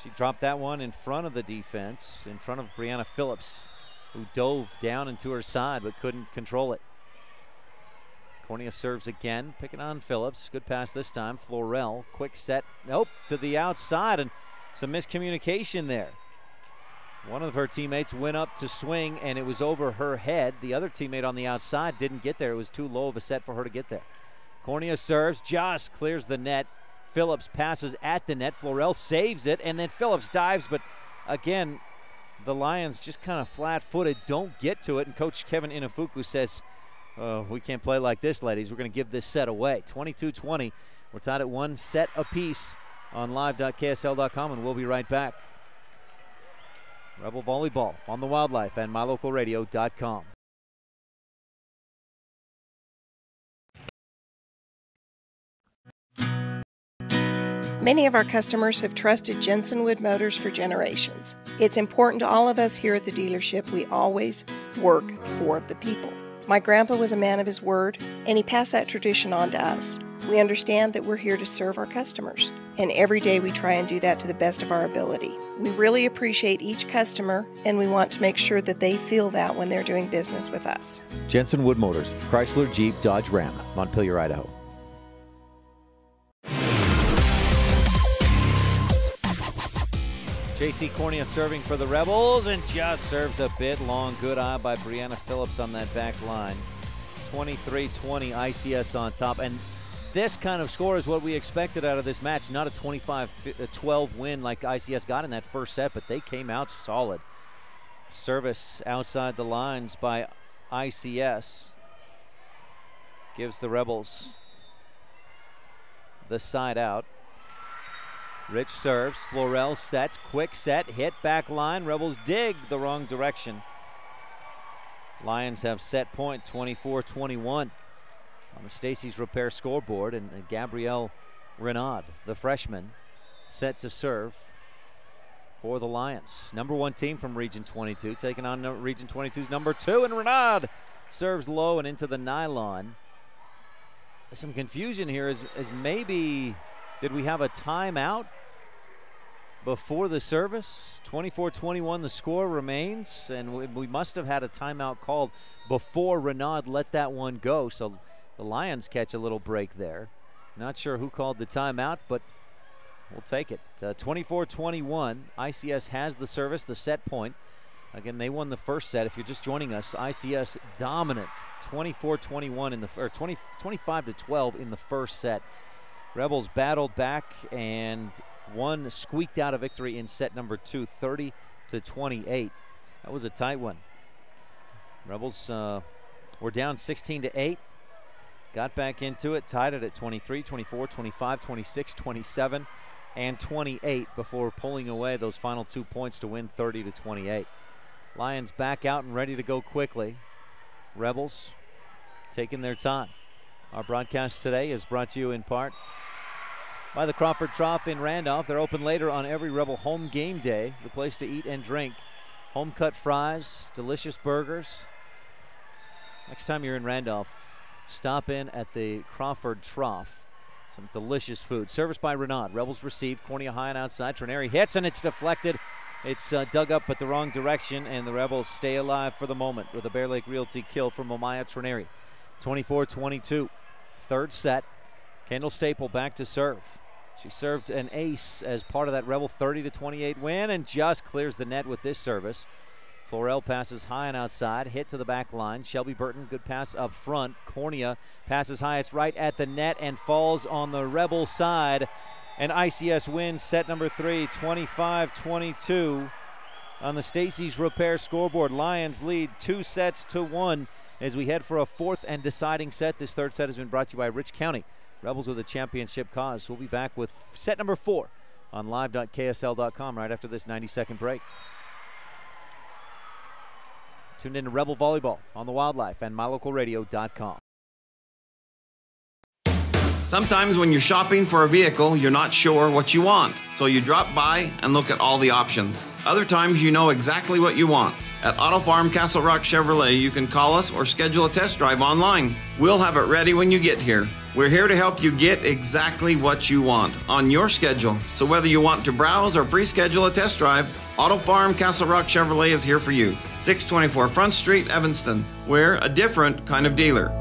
She dropped that one in front of the defense, in front of Brianna Phillips, who dove down into her side but couldn't control it. Cornea serves again, picking on Phillips. Good pass this time. Florell, quick set. Nope, to the outside, and some miscommunication there. One of her teammates went up to swing, and it was over her head. The other teammate on the outside didn't get there. It was too low of a set for her to get there. Cornea serves, just clears the net. Phillips passes at the net. Florell saves it, and then Phillips dives, but again, the Lions just kind of flat-footed, don't get to it, and Coach Kevin Inafuku says, we can't play like this, ladies. We're going to give this set away. 22-20. We're tied at 1 set apiece on live.ksl.com, and we'll be right back. Rebel Volleyball on the Wildlife and mylocalradio.com. Many of our customers have trusted Jensen Wood Motors for generations. It's important to all of us here at the dealership we always work for the people. My grandpa was a man of his word, and he passed that tradition on to us. We understand that we're here to serve our customers, and every day we try and do that to the best of our ability. We really appreciate each customer, and we want to make sure that they feel that when they're doing business with us. Jensen Wood Motors, Chrysler, Jeep, Dodge, Ram, Montpelier, Idaho. J.C. Cornea serving for the Rebels, and just serves a bit long. Good eye by Brianna Phillips on that back line. 23-20, ICS on top. And this kind of score is what we expected out of this match. Not a 25-12 win like ICS got in that first set, but they came out solid. Service outside the lines by ICS gives the Rebels the side out. Rich serves, Florell sets, quick set, hit back line. Rebels dig the wrong direction. Lions have set point, 24-21. on the Stacy's Repair scoreboard, and Gabrielle Renaud, the freshman, set to serve for the Lions. Number 1 team from Region 22, taking on Region 22's number 2, and Renaud serves low and into the nylon. Some confusion here as maybe, did we have a timeout before the service? 24-21 the score remains, and we must have had a timeout called before Renaud let that one go, so the Lions catch a little break there. Not sure who called the timeout, but we'll take it. 24-21, ICS has the service, the set point. Again, they won the first set. If you're just joining us, ICS dominant, 24-21 in the 25-12 in the first set. Rebels battled back, and one squeaked out a victory in set number 2, 30-28. That was a tight one. Rebels were down 16-8. Got back into it, tied it at 23, 24, 25, 26, 27, and 28 before pulling away those final 2 points to win 30-28. Lions back out and ready to go quickly. Rebels taking their time. Our broadcast today is brought to you in part by the Crawford Trough in Randolph. They're open later on every Rebel home game day. The place to eat and drink. Home cut fries, delicious burgers. Next time you're in Randolph, stop in at the Crawford Trough. Some delicious food. Service by Renaud. Rebels receive. Cornea high and outside. Trineri hits, and it's deflected. It's dug up but the wrong direction, and the Rebels stay alive for the moment with a Bear Lake Realty kill from Omaya Trineri. 24-22. Third set. Kendall Staple back to serve. She served an ace as part of that Rebel 30-28 win, and just clears the net with this service. Florell passes high and outside, hit to the back line. Shelby Burton, good pass up front. Cornea passes high, it's right at the net and falls on the Rebel side. And ICS wins set number 3, 25-22 on the Stacy's Repair scoreboard. Lions lead 2-1 as we head for a 4th and deciding set. This third set has been brought to you by Rich County. Rebels with a championship cause. We'll be back with set number 4 on live.ksl.com right after this 90-second break. Tuned in to Rebel Volleyball on the Wildlife and mylocalradio.com. Sometimes when you're shopping for a vehicle, you're not sure what you want, so you drop by and look at all the options. Other times you know exactly what you want. At Auto Farm Castle Rock Chevrolet, you can call us or schedule a test drive online. We'll have it ready when you get here. We're here to help you get exactly what you want on your schedule. So whether you want to browse or pre-schedule a test drive, Auto Farm Castle Rock Chevrolet is here for you. 624 Front Street, Evanston. We're a different kind of dealer.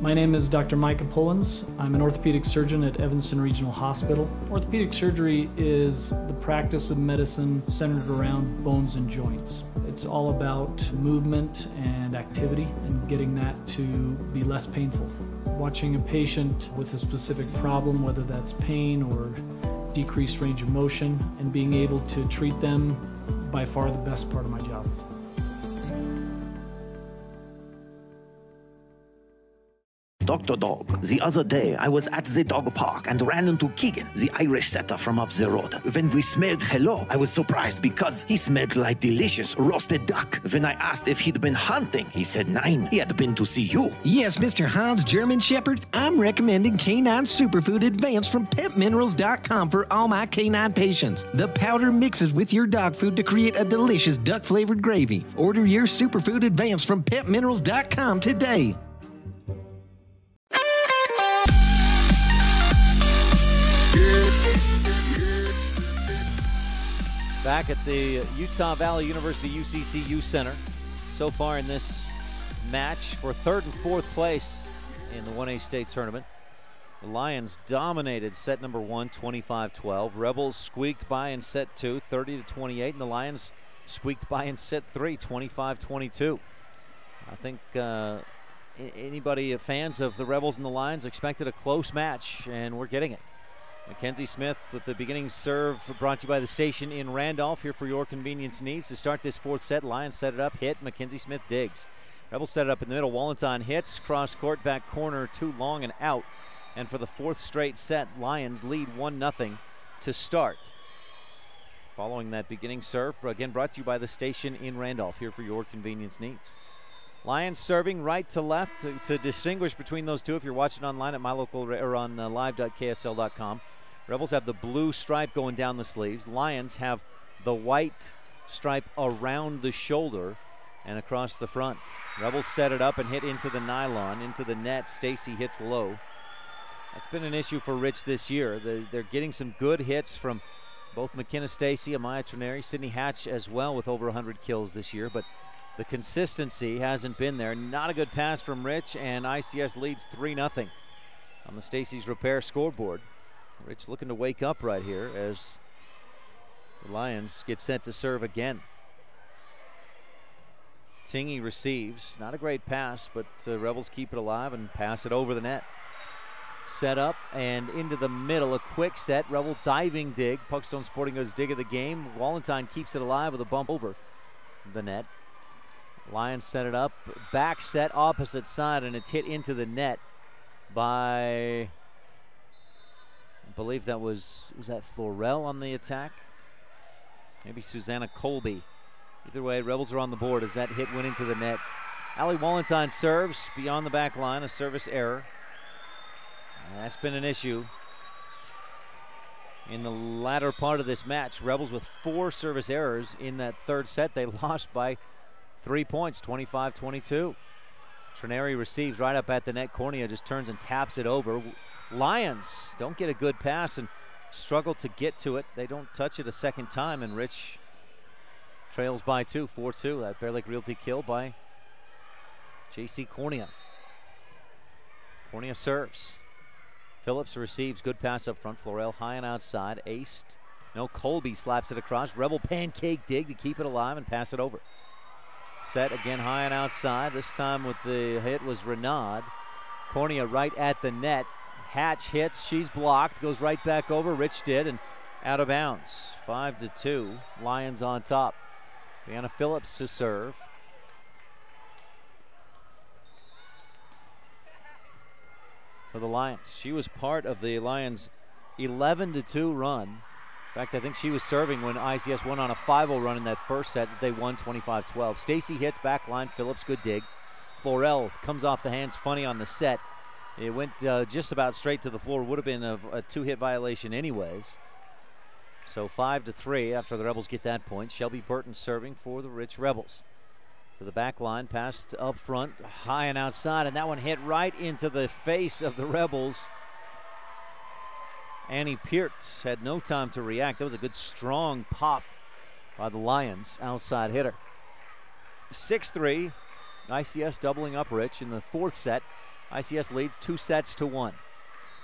My name is Dr. Micah Pullins. I'm an orthopedic surgeon at Evanston Regional Hospital. Orthopedic surgery is the practice of medicine centered around bones and joints. It's all about movement and activity and getting that to be less painful. Watching a patient with a specific problem, whether that's pain or decreased range of motion, and being able to treat them, by far the best part of my job. Dr. Dog, the other day I was at the dog park and ran into Keegan, the Irish setter from up the road. When we smelled hello, I was surprised because he smelled like delicious roasted duck. When I asked if he'd been hunting, he said nein, he had been to see you. Yes, Mr. Hans German Shepherd, I'm recommending Canine Superfood Advanced from PetMinerals.com for all my canine patients. The powder mixes with your dog food to create a delicious duck-flavored gravy. Order your Superfood Advanced from PetMinerals.com today. Back at the Utah Valley University UCCU Center. So far in this match for 3rd and 4th place in the 1A state tournament. The Lions dominated set number 1, 25-12. Rebels squeaked by in set 2, 30-28. And the Lions squeaked by in set 3, 25-22. I think anybody, fans of the Rebels and the Lions, expected a close match, and we're getting it. Mackenzie Smith with the beginning serve, brought to you by the station in Randolph, here for your convenience needs. To start this 4th set, Lions set it up, hit, Mackenzie Smith digs. Rebels set it up in the middle, Wallenton hits, cross court, back corner, too long and out. And for the 4th straight set, Lions lead 1-0 to start. Following that beginning serve, again brought to you by the station in Randolph, here for your convenience needs. Lions serving right to left to distinguish between those two. If you're watching online at or on live.ksl.com, Rebels have the blue stripe going down the sleeves. Lions have the white stripe around the shoulder and across the front. Rebels set it up and hit into the nylon, into the net. Stacy hits low. That's been an issue for Rich this year. They're getting some good hits from both McKenna Stacy, Amaya Trineri, Sydney Hatch as well with over 100 kills this year, but the consistency hasn't been there. Not a good pass from Rich, and ICS leads 3-0 on the Stacy's Repair scoreboard. Rich looking to wake up right here as the Lions get set to serve again. Tingy receives. Not a great pass, but Rebels keep it alive and pass it over the net. Set up and into the middle. A quick set. Rebel diving dig. Puckstone Sporting Goods dig of the game. Wallentine keeps it alive with a bump over the net. Lions set it up. Back set opposite side, and it's hit into the net by, I believe that was that Florell on the attack? Maybe Susanna Colby. Either way, Rebels are on the board as that hit went into the net. Allie Wallentine serves beyond the back line, a service error. That's been an issue in the latter part of this match. Rebels with 4 service errors in that third set. They lost by 3 points, 25-22. Trineri receives right up at the net. Cornea just turns and taps it over. Lions don't get a good pass and struggle to get to it. They don't touch it a second time, and Rich trails by 2, 4-2. That Bear Lake Realty kill by J.C. Cornea. Cornea serves. Phillips receives. Good pass up front. Florell high and outside. Aced. No, Colby slaps it across. Rebel pancake dig to keep it alive and pass it over. Set again high and outside. This time with the hit was Renaud. Cornea right at the net. Hatch hits. She's blocked. Goes right back over. Rich did and out of bounds. 5-2. Lions on top. Brianna Phillips to serve. For the Lions. She was part of the Lions' 11-2 run. In fact, I think she was serving when ICS went on a 5-0 run in that first set. They won 25-12. Stacy hits back line. Phillips, good dig. Florell comes off the hands funny on the set. It went just about straight to the floor. Would have been a 2-hit violation anyways. So 5-3 after the Rebels get that point. Shelby Burton serving for the Rich Rebels. To the back line, passed up front, high and outside, and that one hit right into the face of the Rebels. Annie Peart had no time to react. That was a good strong pop by the Lions outside hitter. 6-3, ICS doubling up Rich in the fourth set. ICS leads 2-1.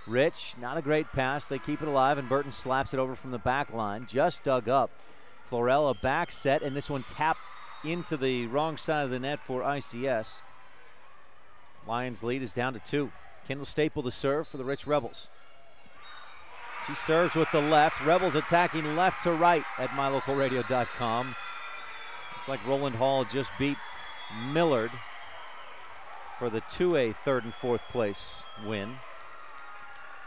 Rich, not a great pass. They keep it alive, and Burton slaps it over from the back line. Just dug up. Florell a back set, and this one tapped into the wrong side of the net for ICS. Lions lead is down to 2. Kendall Staple to serve for the Rich Rebels. She serves with the left. Rebels attacking left to right at mylocalradio.com. Looks like Roland Hall just beat Millard for the 2A third and fourth place win.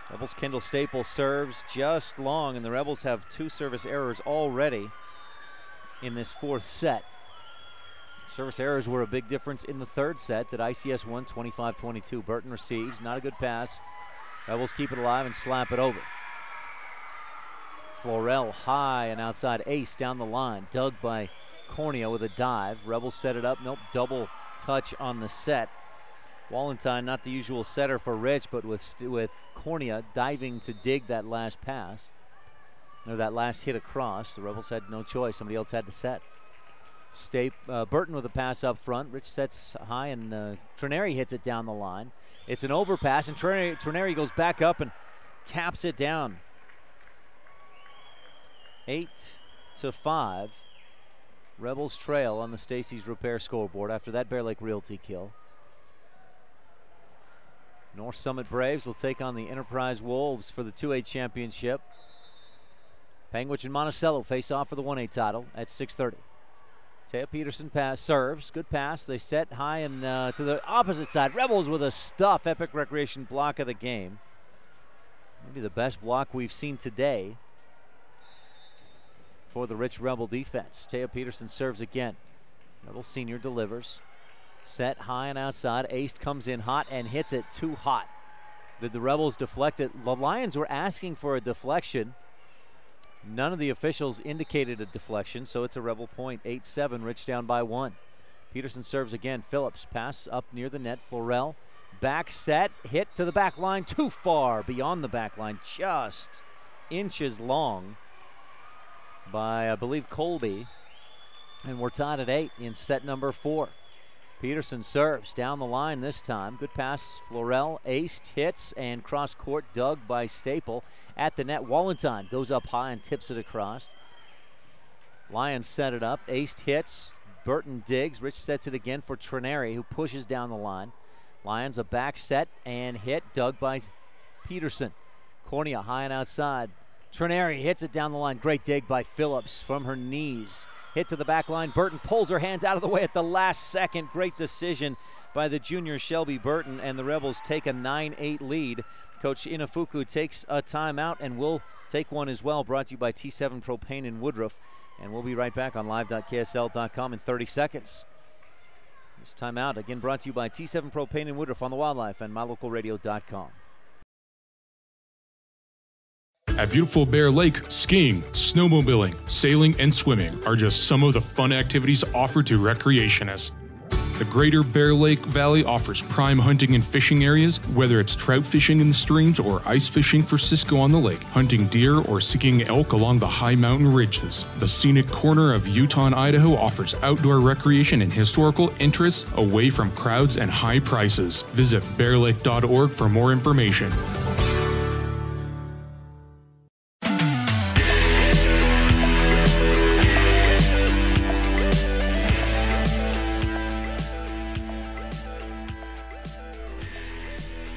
Rebels Kendall Staple serves just long, and the Rebels have 2 service errors already in this fourth set. Service errors were a big difference in the third set that ICS won 25-22. Burton receives, not a good pass. Rebels keep it alive and slap it over. Florell high and outside ace down the line. Dug by Cornea with a dive. Rebels set it up. Nope, double touch on the set. Wallentine, not the usual setter for Rich, but with Cornea diving to dig that last pass, or that last hit across. The Rebels had no choice. Somebody else had to set. Burton with a pass up front. Rich sets high, and Trineri hits it down the line. It's an overpass, and Trineri goes back up and taps it down. 8-5. Rebels trail on the Stacy's Repair scoreboard after that Bear Lake Realty kill. North Summit Braves will take on the Enterprise Wolves for the 2A championship. Panguitch and Monticello face off for the 1A title at 6:30. Taya Peterson serves. Good pass. They set high and to the opposite side. Rebels with a stuff Epic Recreation block of the game. Maybe the best block we've seen today for the Rich Rebel defense. Taya Peterson serves again. Rebel senior delivers. Set high and outside. Ace comes in hot and hits it too hot. Did the Rebels deflect it? The Lions were asking for a deflection. None of the officials indicated a deflection, so it's a Rebel point. 8-7, Rich down by 1. Peterson serves again. Phillips pass up near the net. Florell back set, hit to the back line, too far beyond the back line, just inches long by, I believe, Colby. And we're tied at 8 in set number 4. Peterson serves down the line this time. Good pass. Florell aced, hits, and cross court dug by Staple at the net. Wallentine goes up high and tips it across. Lions set it up. Aced, hits. Burton digs. Rich sets it again for Trineri, who pushes down the line. Lions a back set and hit, dug by Peterson. Cornea high and outside. Trineri hits it down the line. Great dig by Phillips from her knees. Hit to the back line. Burton pulls her hands out of the way at the last second. Great decision by the junior Shelby Burton, and the Rebels take a 9-8 lead. Coach Inafuku takes a timeout and will take one as well. Brought to you by T7 Propane in Woodruff. And we'll be right back on live.ksl.com in 30 seconds. This timeout again brought to you by T7 Propane in Woodruff on the Wildlife and mylocalradio.com. At beautiful Bear Lake, skiing, snowmobiling, sailing, and swimming are just some of the fun activities offered to recreationists. The Greater Bear Lake Valley offers prime hunting and fishing areas, whether it's trout fishing in the streams or ice fishing for Cisco on the lake, hunting deer or seeking elk along the high mountain ridges. The scenic corner of Utah and Idaho offers outdoor recreation and historical interests away from crowds and high prices. Visit bearlake.org for more information.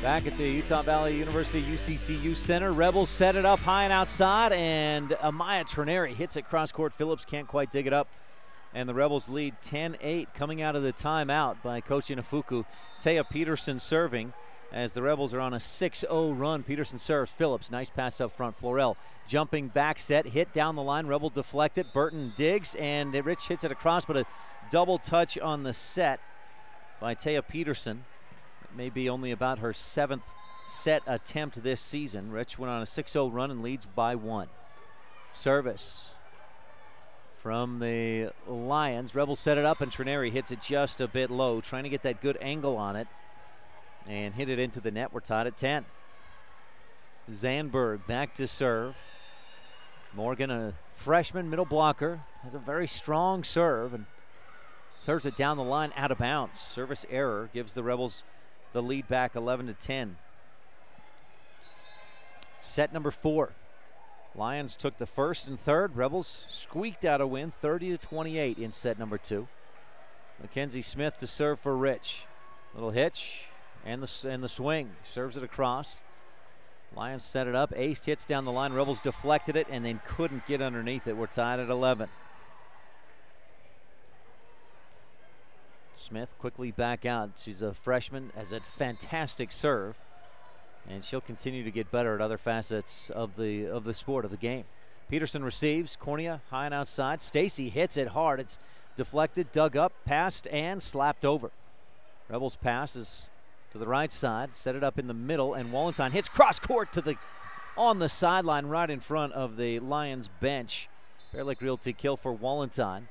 Back at the Utah Valley University UCCU Center, Rebels set it up high and outside, and Amaya Trineri hits it cross court. Phillips can't quite dig it up, and the Rebels lead 10-8 coming out of the timeout by Coach Inafuku. Taya Peterson serving as the Rebels are on a 6-0 run. Peterson serves. Phillips, nice pass up front. Florell jumping back set, hit down the line. Rebel deflected. Burton digs, and Rich hits it across, but a double touch on the set by Taya Peterson. Maybe only about her 7th set attempt this season. Rich went on a 6-0 run and leads by 1. Service from the Lions. Rebels set it up, and Trineri hits it just a bit low, trying to get that good angle on it and hit it into the net. We're tied at 10. Zandberg back to serve. Morgan, a freshman middle blocker, has a very strong serve and serves it down the line out of bounds. Service error gives the Rebels the lead back 11-10. Set number 4. Lions took the first and third. Rebels squeaked out a win 30-28 in set number 2. Mackenzie Smith to serve for Rich. Little hitch and the swing. Serves it across. Lions set it up. Ace hits down the line. Rebels deflected it and then couldn't get underneath it. We're tied at 11. Smith quickly back out. She's a freshman, has a fantastic serve, and she'll continue to get better at other facets of the sport, of the game. Peterson receives. Cornea high and outside. Stacy hits it hard. It's deflected, dug up, passed, and slapped over. Rebels pass is to the right side, set it up in the middle, and Wallentine hits cross court on the sideline right in front of the Lions bench. Bear Lake Realty kill for Wallentine.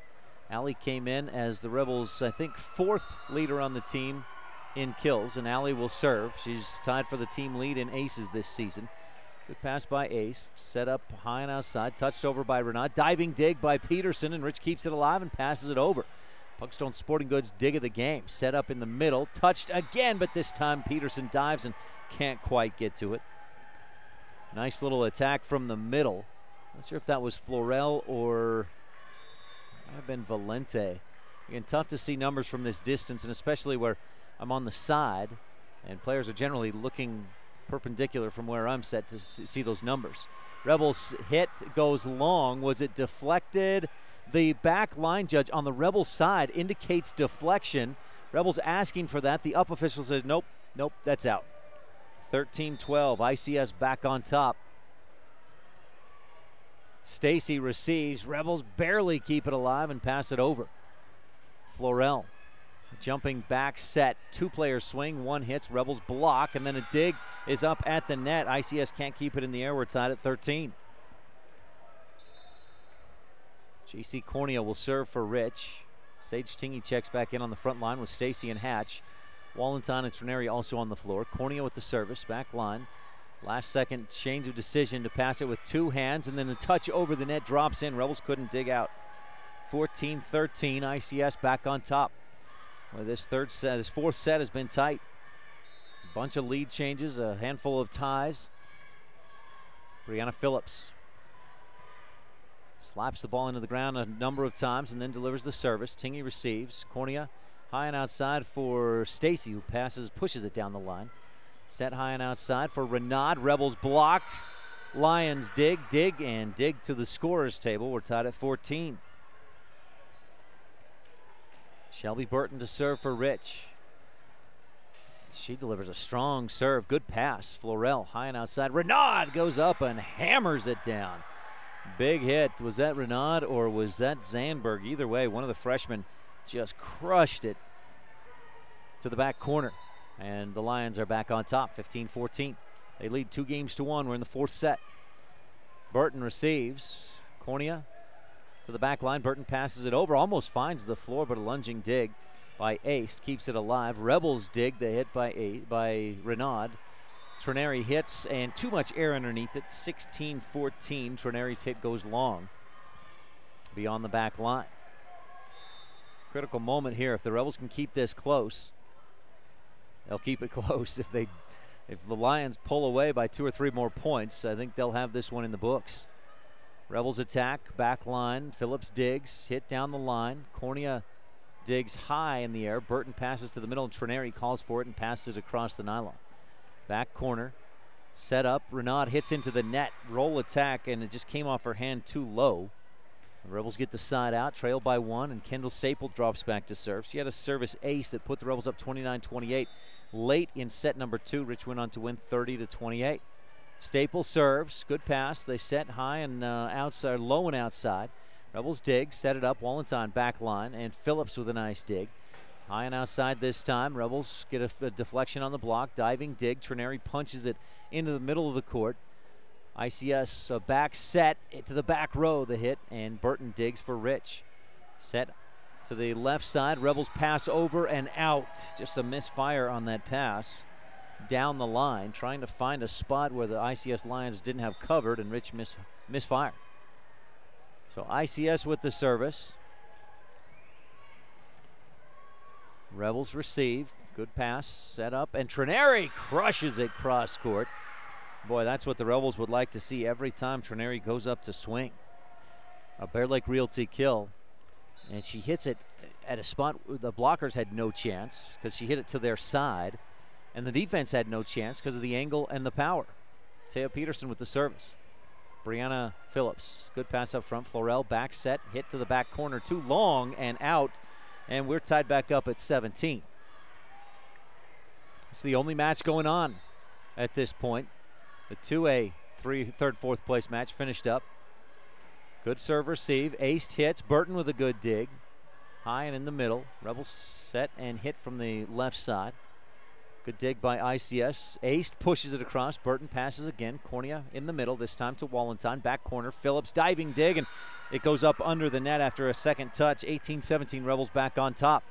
Allie came in as the Rebels, I think, 4th leader on the team in kills, and Allie will serve. She's tied for the team lead in aces this season. Good pass by Ace, set up high and outside, touched over by Renaud. Diving dig by Peterson, and Rich keeps it alive and passes it over. Puckstone Sporting Goods dig of the game. Set up in the middle, touched again, but this time Peterson dives and can't quite get to it. Nice little attack from the middle. Not sure if that was Florell or might have been Valente. Again, tough to see numbers from this distance, and especially where I'm on the side, and players are generally looking perpendicular from where I'm set to see those numbers. Rebels hit goes long. Was it deflected? The back line judge on the Rebels side indicates deflection. Rebels asking for that. The up official says, nope, that's out. 13-12, ICS back on top. Stacy receives. Rebels barely keep it alive and pass it over. Florell jumping back set. 2-player swing, 1 hits, Rebels block, and then a dig is up at the net. ICS can't keep it in the air. We're tied at 13. JC Cornea will serve for Rich. Sage Tingy checks back in on the front line with Stacy and Hatch. Wallenton and Trineri also on the floor. Cornea with the service, back line. Last second change of decision to pass it with 2 hands, and then the touch over the net drops in. Rebels couldn't dig out. 14-13, ICS back on top. Well, this fourth set has been tight. A bunch of lead changes, a handful of ties. Brianna Phillips slaps the ball into the ground a number of times and then delivers the service. Tingy receives. Cornea high and outside for Stacy, who pushes it down the line. Set high and outside for Renaud. Rebels block. Lions dig to the scorer's table. We're tied at 14. Shelby Burton to serve for Rich. She delivers a strong serve. Good pass. Florell high and outside. Renaud goes up and hammers it down. Big hit. Was that Renaud or was that Zandberg? Either way, one of the freshmen just crushed it to the back corner. And the Lions are back on top, 15-14. They lead 2-1. We're in the 4th set. Burton receives. Cornea to the back line. Burton passes it over. Almost finds the floor, but a lunging dig by Ace keeps it alive. Rebels dig the hit by Renaud. Trineri hits, and too much air underneath it. 16-14. Trineri's hit goes long beyond the back line. Critical moment here. If the Rebels can keep this close, they'll keep it close. If the Lions pull away by 2 or 3 more points, I think they'll have this one in the books. Rebels attack, back line. Phillips digs, hit down the line. Cornea digs high in the air. Burton passes to the middle, and Trineri calls for it and passes it across the nylon. Back corner, set up. Renaud hits into the net. Roll attack, and it just came off her hand too low. The Rebels get the side out, trailed by 1, and Kendall Staple drops back to serve. She had a service ace that put the Rebels up 29-28. Late in set number 2, Rich went on to win 30-28. Staple serves, good pass. They set high and outside, low and outside. Rebels dig, set it up. Wallenton back line, and Phillips with a nice dig. High and outside this time. Rebels get a deflection on the block. Diving dig. Trineri punches it into the middle of the court. ICS a back set to the back row, the hit, and Burton digs for Rich. Set to the left side. Rebels pass over and out. Just a misfire on that pass. Down the line, trying to find a spot where the ICS Lions didn't have covered, and Rich misfired. So ICS with the service. Rebels receive. Good pass, set up, and Trineri crushes it cross court. Boy, that's what the Rebels would like to see every time Trineri goes up to swing. A Bear Lake Realty kill, and she hits it at a spot where the blockers had no chance because she hit it to their side, and the defense had no chance because of the angle and the power. Taya Peterson with the service. Brianna Phillips, good pass up front. Florell back set, hit to the back corner, too long and out. And we're tied back up at 17. It's the only match going on at this point. The 2A third, fourth place match finished up. Good serve receive. Aced hits. Burton with a good dig. High and in the middle. Rebels set and hit from the left side. Good dig by ICS. Aced pushes it across. Burton passes again. Cornea in the middle, this time to Wallenton. Back corner. Phillips diving dig, and it goes up under the net after a second touch. 18-17, Rebels back on top.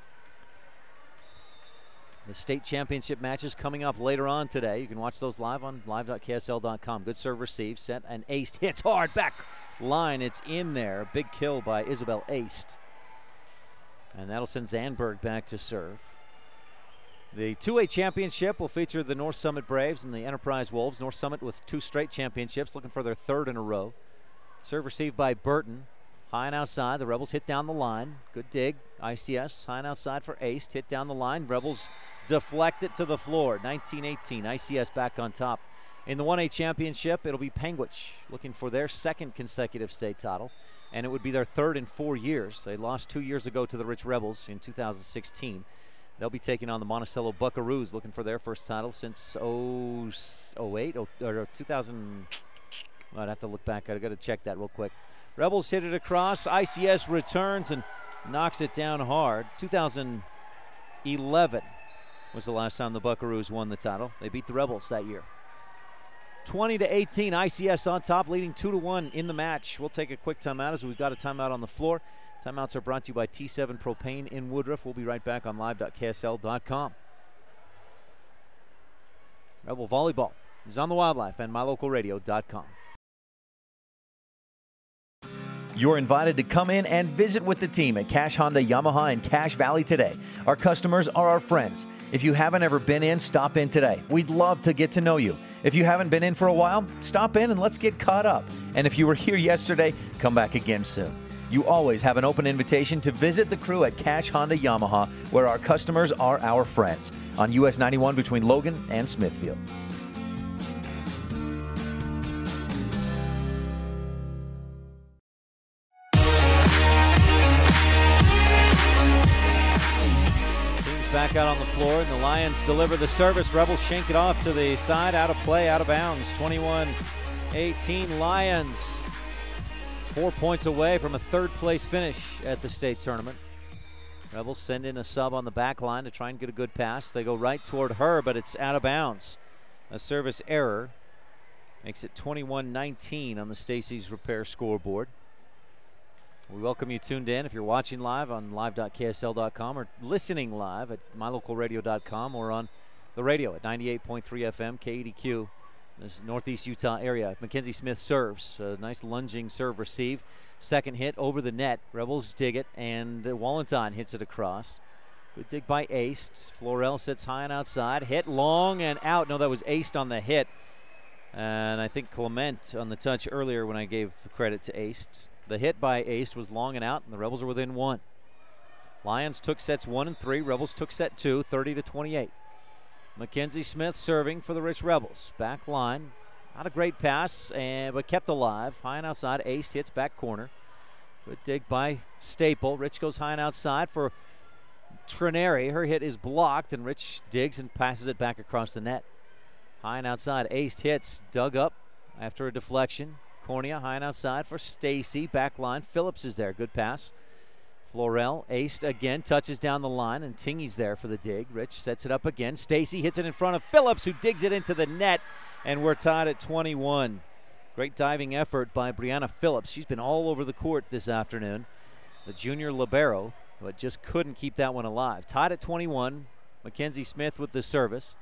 The state championship matches coming up later on today. You can watch those live on live.ksl.com. Good serve receive, set, and Aced hits hard. Back line, it's in there. Big kill by Isabel Aced. And that'll send Zandberg back to serve. The 2A championship will feature the North Summit Braves and the Enterprise Wolves. North Summit with 2 straight championships, looking for their 3rd in a row. Serve received by Burton. High and outside. The Rebels hit down the line. Good dig. ICS high and outside for Ace. Hit down the line. Rebels deflect it to the floor. 19-18. ICS back on top. In the 1A championship, it'll be Penguich looking for their 2nd consecutive state title, and it would be their 3rd in 4 years. They lost 2 years ago to the Rich Rebels in 2016. They'll be taking on the Monticello Buckaroos, looking for their first title since 08 or 2000. I'd have to look back. I've got to check that real quick. Rebels hit it across. ICS returns and knocks it down hard. 2000. 11 was the last time the Buckaroos won the title. They beat the Rebels that year. 20-18, ICS on top, leading 2-1 in the match. We'll take a quick timeout as we've got a timeout on the floor. Timeouts are brought to you by T7 Propane in Woodruff. We'll be right back on live.ksl.com. Rebel Volleyball is on the Wildlife and mylocalradio.com. You're invited to come in and visit with the team at Cash Honda Yamaha in Cache Valley today. Our customers are our friends. If you haven't ever been in, stop in today. We'd love to get to know you. If you haven't been in for a while, stop in and let's get caught up. And if you were here yesterday, come back again soon. You always have an open invitation to visit the crew at Cache Honda Yamaha, where our customers are our friends, on US 91 between Logan and Smithfield. Back out on the floor, and the Lions deliver the service. Rebels shank it off to the side, out of play, out of bounds. 21-18 Lions. 4 points away from a third-place finish at the state tournament. Rebels send in a sub on the back line to try and get a good pass. They go right toward her, but it's out of bounds. A service error makes it 21-19 on the Stacy's Repair scoreboard. We welcome you tuned in if you're watching live on live.ksl.com or listening live at mylocalradio.com or on the radio at 98.3 FM KADQ. This is Northeast Utah area. Mackenzie Smith serves. A nice lunging serve receive. Second hit over the net. Rebels dig it, and Wallenstein hits it across. Good dig by Aced. Florell sits high and outside. Hit long and out. No, that was Aced on the hit. And I think Clement on the touch earlier when I gave credit to Aced. The hit by Ace was long and out, and the Rebels are within one. Lions took sets 1 and 3. Rebels took set 2, 30-28. Mackenzie Smith serving for the Rich Rebels. Back line, not a great pass, but kept alive. High and outside, Ace hits back corner. Good dig by Staple. Rich goes high and outside for Trineri. Her hit is blocked, and Rich digs and passes it back across the net. High and outside, Ace hits, dug up after a deflection. Cornea high and outside for Stacy. Back line. Phillips is there. Good pass. Florell aced again. Touches down the line, and Tingy's there for the dig. Rich sets it up again. Stacy hits it in front of Phillips, who digs it into the net, and we're tied at 21. Great diving effort by Brianna Phillips. She's been all over the court this afternoon. The junior libero, but just couldn't keep that one alive. Tied at 21. Mackenzie Smith with the service.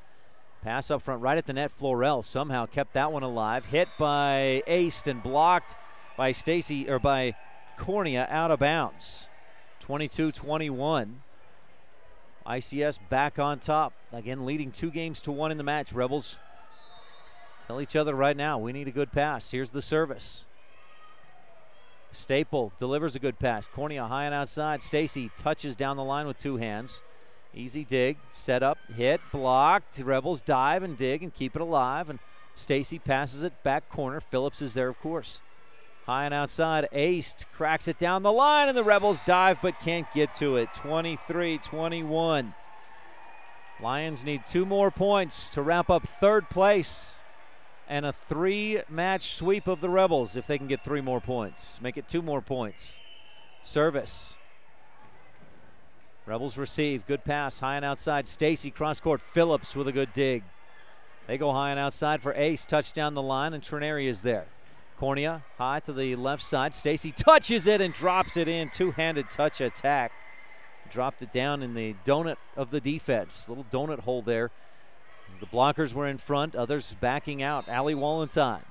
Pass up front right at the net. Florell somehow kept that one alive. Hit by Aced and blocked by Stacy, or by Cornea, out of bounds. 22-21. ICS back on top. Again, leading 2-1 in the match. Rebels tell each other right now, we need a good pass. Here's the service. Staple delivers a good pass. Cornea high and outside. Stacy touches down the line with two hands. Easy dig, set up, hit, blocked. Rebels dive and dig and keep it alive. And Stacy passes it back corner. Phillips is there, of course. High and outside, Aced cracks it down the line, and the Rebels dive but can't get to it. 23-21. Lions need 2 more points to wrap up third place and a 3-match sweep of the Rebels if they can get 3 more points. Make it 2 more points. Service. Rebels receive. Good pass. High and outside. Stacy cross court. Phillips with a good dig. They go high and outside for Ace. Touch down the line, and Trineri is there. Cornea high to the left side. Stacy touches it and drops it in. Two-handed touch attack. Dropped it down in the donut of the defense. Little donut hole there. The blockers were in front. Others backing out. Allie Wallenstein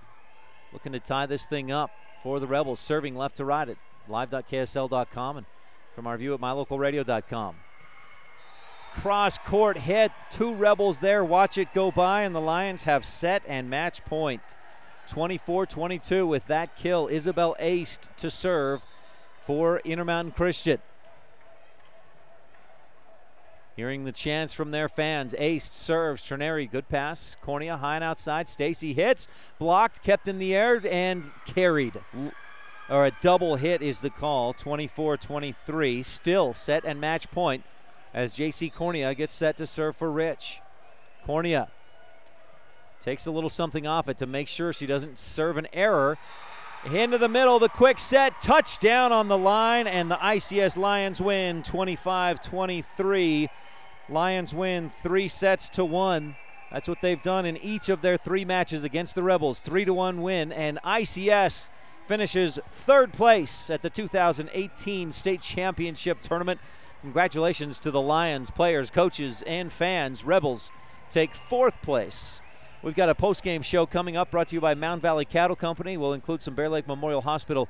looking to tie this thing up for the Rebels. Serving left to right at live.ksl.com and from our view at mylocalradio.com. Cross court hit. 2 Rebels there. Watch it go by, and the Lions have set and match point. 24-22 with that kill. Isabel Aced to serve for Intermountain Christian. Hearing the chants from their fans. Aced serves. Trineri, good pass. Cornea high and outside. Stacy hits. Blocked, kept in the air, and carried. Or a double hit is the call. 24-23. Still set and match point as J.C. Cornea gets set to serve for Rich. Cornea takes a little something off it to make sure she doesn't serve an error. Into the middle, the quick set. Touchdown on the line, and the ICS Lions win 25-23. Lions win 3-1. That's what they've done in each of their 3 matches against the Rebels. 3-1 win, and ICS finishes 3rd place at the 2018 State Championship Tournament. Congratulations to the Lions, players, coaches, and fans. Rebels take 4th place. We've got a post-game show coming up brought to you by Mound Valley Cattle Company. We'll include some Bear Lake Memorial Hospital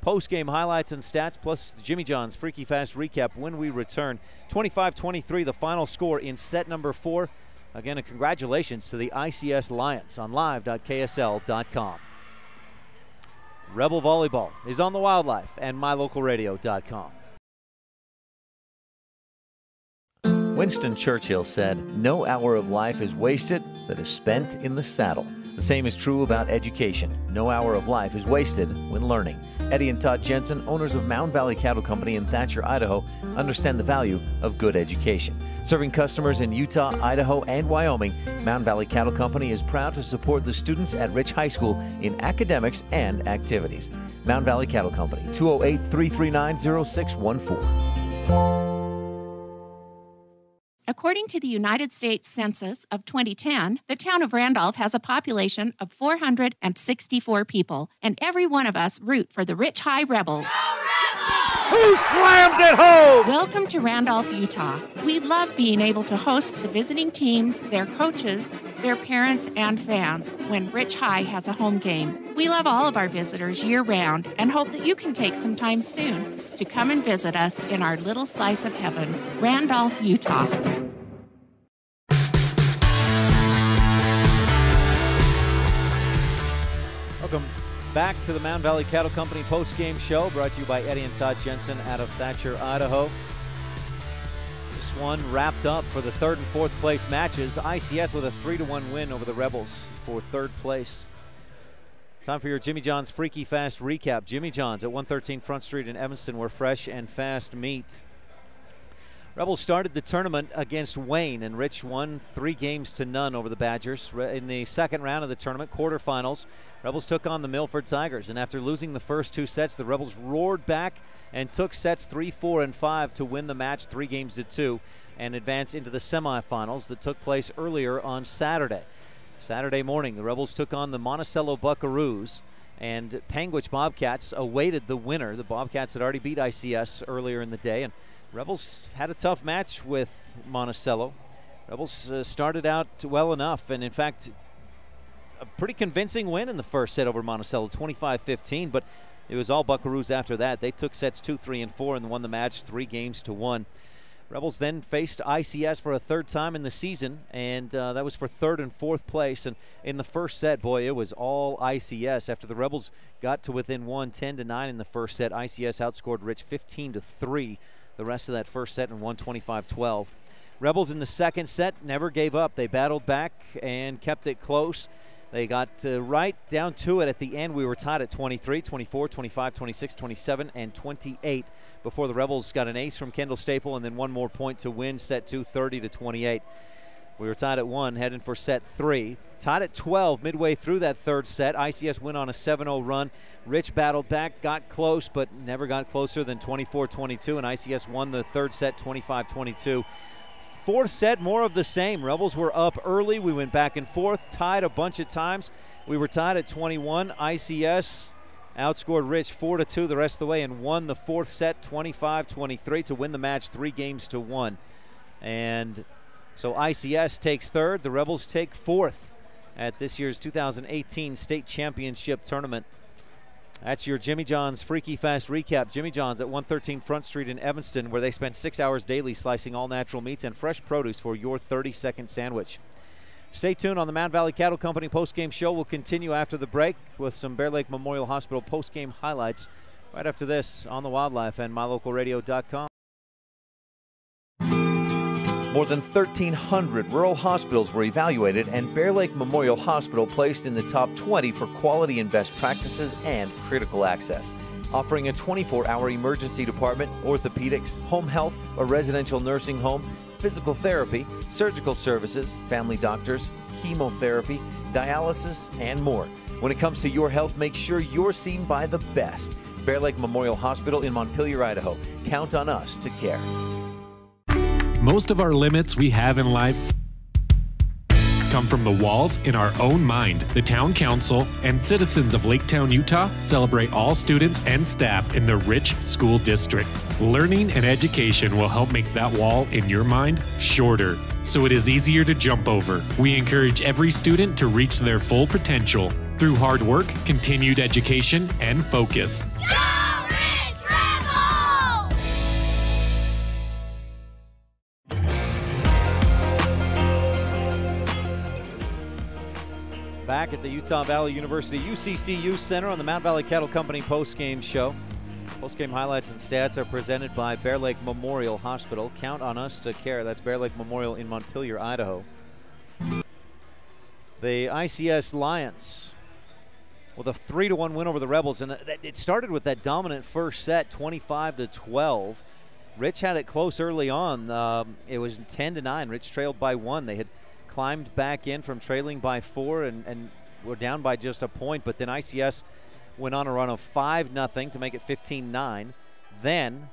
post-game highlights and stats, plus the Jimmy John's Freaky Fast recap when we return. 25-23, the final score in set number 4. Again, congratulations to the ICS Lions on live.ksl.com. Rebel Volleyball is on the Wildlife and mylocalradio.com. Winston Churchill said, "No hour of life is wasted that is spent in the saddle." The same is true about education. No hour of life is wasted when learning. Eddie and Todd Jensen, owners of Mound Valley Cattle Company in Thatcher, Idaho, understand the value of good education. Serving customers in Utah, Idaho, and Wyoming, Mound Valley Cattle Company is proud to support the students at Rich High School in academics and activities. Mound Valley Cattle Company, 208-339-0614. According to the United States Census of 2010, the town of Randolph has a population of 464 people, and every one of us root for the Rich High Rebels. Who slams it home? Welcome to Randolph, Utah. We love being able to host the visiting teams, their coaches, their parents, and fans when Rich High has a home game. We love all of our visitors year-round and hope that you can take some time soon to come and visit us in our little slice of heaven, Randolph, Utah. Welcome back to the Mound Valley Cattle Company post-game show, brought to you by Eddie and Todd Jensen out of Thatcher, Idaho. This one wrapped up for the 3rd and 4th place matches. ICS with a 3-1 win over the Rebels for 3rd place. Time for your Jimmy John's Freaky Fast recap. Jimmy John's at 113 Front Street in Evanston, where fresh and fast meet. Rebels started the tournament against Wayne, and Rich won 3-0 over the Badgers. In the second round of the tournament, quarterfinals, Rebels took on the Milford Tigers, and after losing the first 2 sets, the Rebels roared back and took sets 3, 4, and 5 to win the match 3-2 and advance into the semifinals that took place earlier on Saturday. Saturday morning, the Rebels took on the Monticello Buckaroos, and Panguitch Bobcats awaited the winner. The Bobcats had already beat ICS earlier in the day, and Rebels had a tough match with Monticello. Rebels started out well enough, and in fact, a pretty convincing win in the first set over Monticello, 25-15, but it was all Buckaroos after that. They took sets 2, 3, and 4 and won the match 3-1. Rebels then faced ICS for a 3rd time in the season, and that was for 3rd and 4th place. And in the first set, boy, it was all ICS. After the Rebels got to within 1, 10-9 in the first set, ICS outscored Rich 15-3 the rest of that first set and won 25-12. Rebels in the second set never gave up. They battled back and kept it close. They got right down to it at the end. We were tied at 23, 24, 25, 26, 27, and 28 before the Rebels got an ace from Kendall Staple and then one more point to win set 2, 30-28. We were tied at 1, heading for set 3. Tied at 12 midway through that 3rd set. ICS went on a 7-0 run. Rich battled back, got close, but never got closer than 24-22, and ICS won the 3rd set 25-22. 4th set, more of the same. Rebels were up early. We went back and forth, tied a bunch of times. We were tied at 21. ICS outscored Rich 4-2 the rest of the way and won the 4th set 25-23 to win the match 3-1. And so ICS takes 3rd. The Rebels take 4th at this year's 2018 State Championship Tournament. That's your Jimmy John's Freaky Fast recap. Jimmy John's at 113 Front Street in Evanston, where they spend 6 hours daily slicing all natural meats and fresh produce for your 30-second sandwich. Stay tuned on the Mound Valley Cattle Company postgame show. We'll continue after the break with some Bear Lake Memorial Hospital postgame highlights right after this on the Wildlife and mylocalradio.com. More than 1,300 rural hospitals were evaluated, and Bear Lake Memorial Hospital placed in the top 20 for quality and best practices and critical access. Offering a 24-hour emergency department, orthopedics, home health, a residential nursing home, physical therapy, surgical services, family doctors, chemotherapy, dialysis, and more. When it comes to your health, make sure you're seen by the best. Bear Lake Memorial Hospital in Montpelier, Idaho. Count on us to care. Most of our limits we have in life come from the walls in our own mind. The Town Council and citizens of Lake Town, Utah celebrate all students and staff in the Rich School District. Learning and education will help make that wall in your mind shorter, so it is easier to jump over. We encourage every student to reach their full potential through hard work, continued education, and focus. Go Rich Rebels! Back at the Utah Valley University UCC Youth Center on the Mount Valley Cattle Company postgame show. Postgame highlights and stats are presented by Bear Lake Memorial Hospital. Count on us to care. That's Bear Lake Memorial in Montpelier, Idaho. The ICS Lions with a 3-1 win over the Rebels, and it started with that dominant first set, 25-12. Rich had it close early on. It was 10-9. Rich trailed by 1. They had climbed back in from trailing by 4 and were down by just a point, but then ICS went on a run of 5-0 to make it 15-9. Then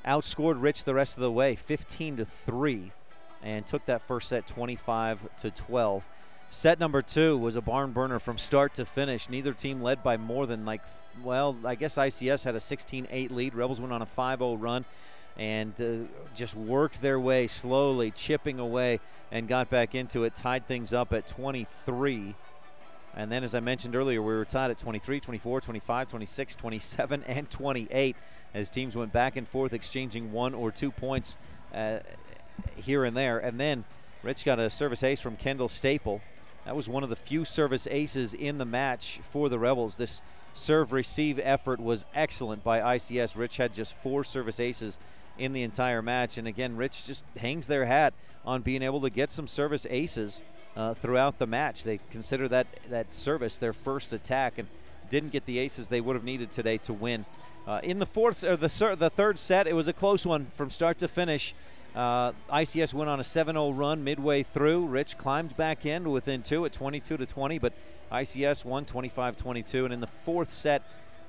outscored Rich the rest of the way, 15-3, and took that first set 25-12. Set number 2 was a barn burner from start to finish. Neither team led by more than I guess ICS had a 16-8 lead. Rebels went on a 5-0 run and just worked their way slowly, chipping away, and got back into it, tied things up at 23. And then, as I mentioned earlier, we were tied at 23, 24, 25, 26, 27, and 28 as teams went back and forth, exchanging 1 or 2 points here and there. And then Rich got a service ace from Kendall Staple. That was one of the few service aces in the match for the Rebels. This serve-receive effort was excellent by ICS. Rich had just 4 service aces in the entire match. And again, Rich just hangs their hat on being able to get some service aces throughout the match. They consider that service their first attack and didn't get the aces they would have needed today to win. In the third set, it was a close one from start to finish. ICS went on a 7-0 run midway through. Rich climbed back in to within 2 at 22-20, but ICS won 25-22. And in the fourth set,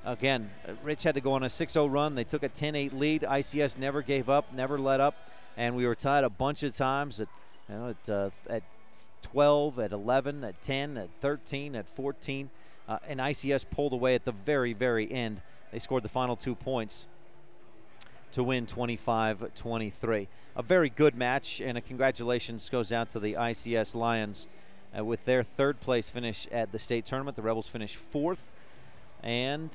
again, Rich had to go on a 6-0 run. They took a 10-8 lead. ICS never gave up, never let up, and we were tied a bunch of times at 12, at 11, at 10, at 13, at 14, and ICS pulled away at the very, very end. They scored the final 2 points to win 25-23. A very good match, and a congratulations goes out to the ICS Lions with their third place finish at the state tournament. The Rebels finished 4th, and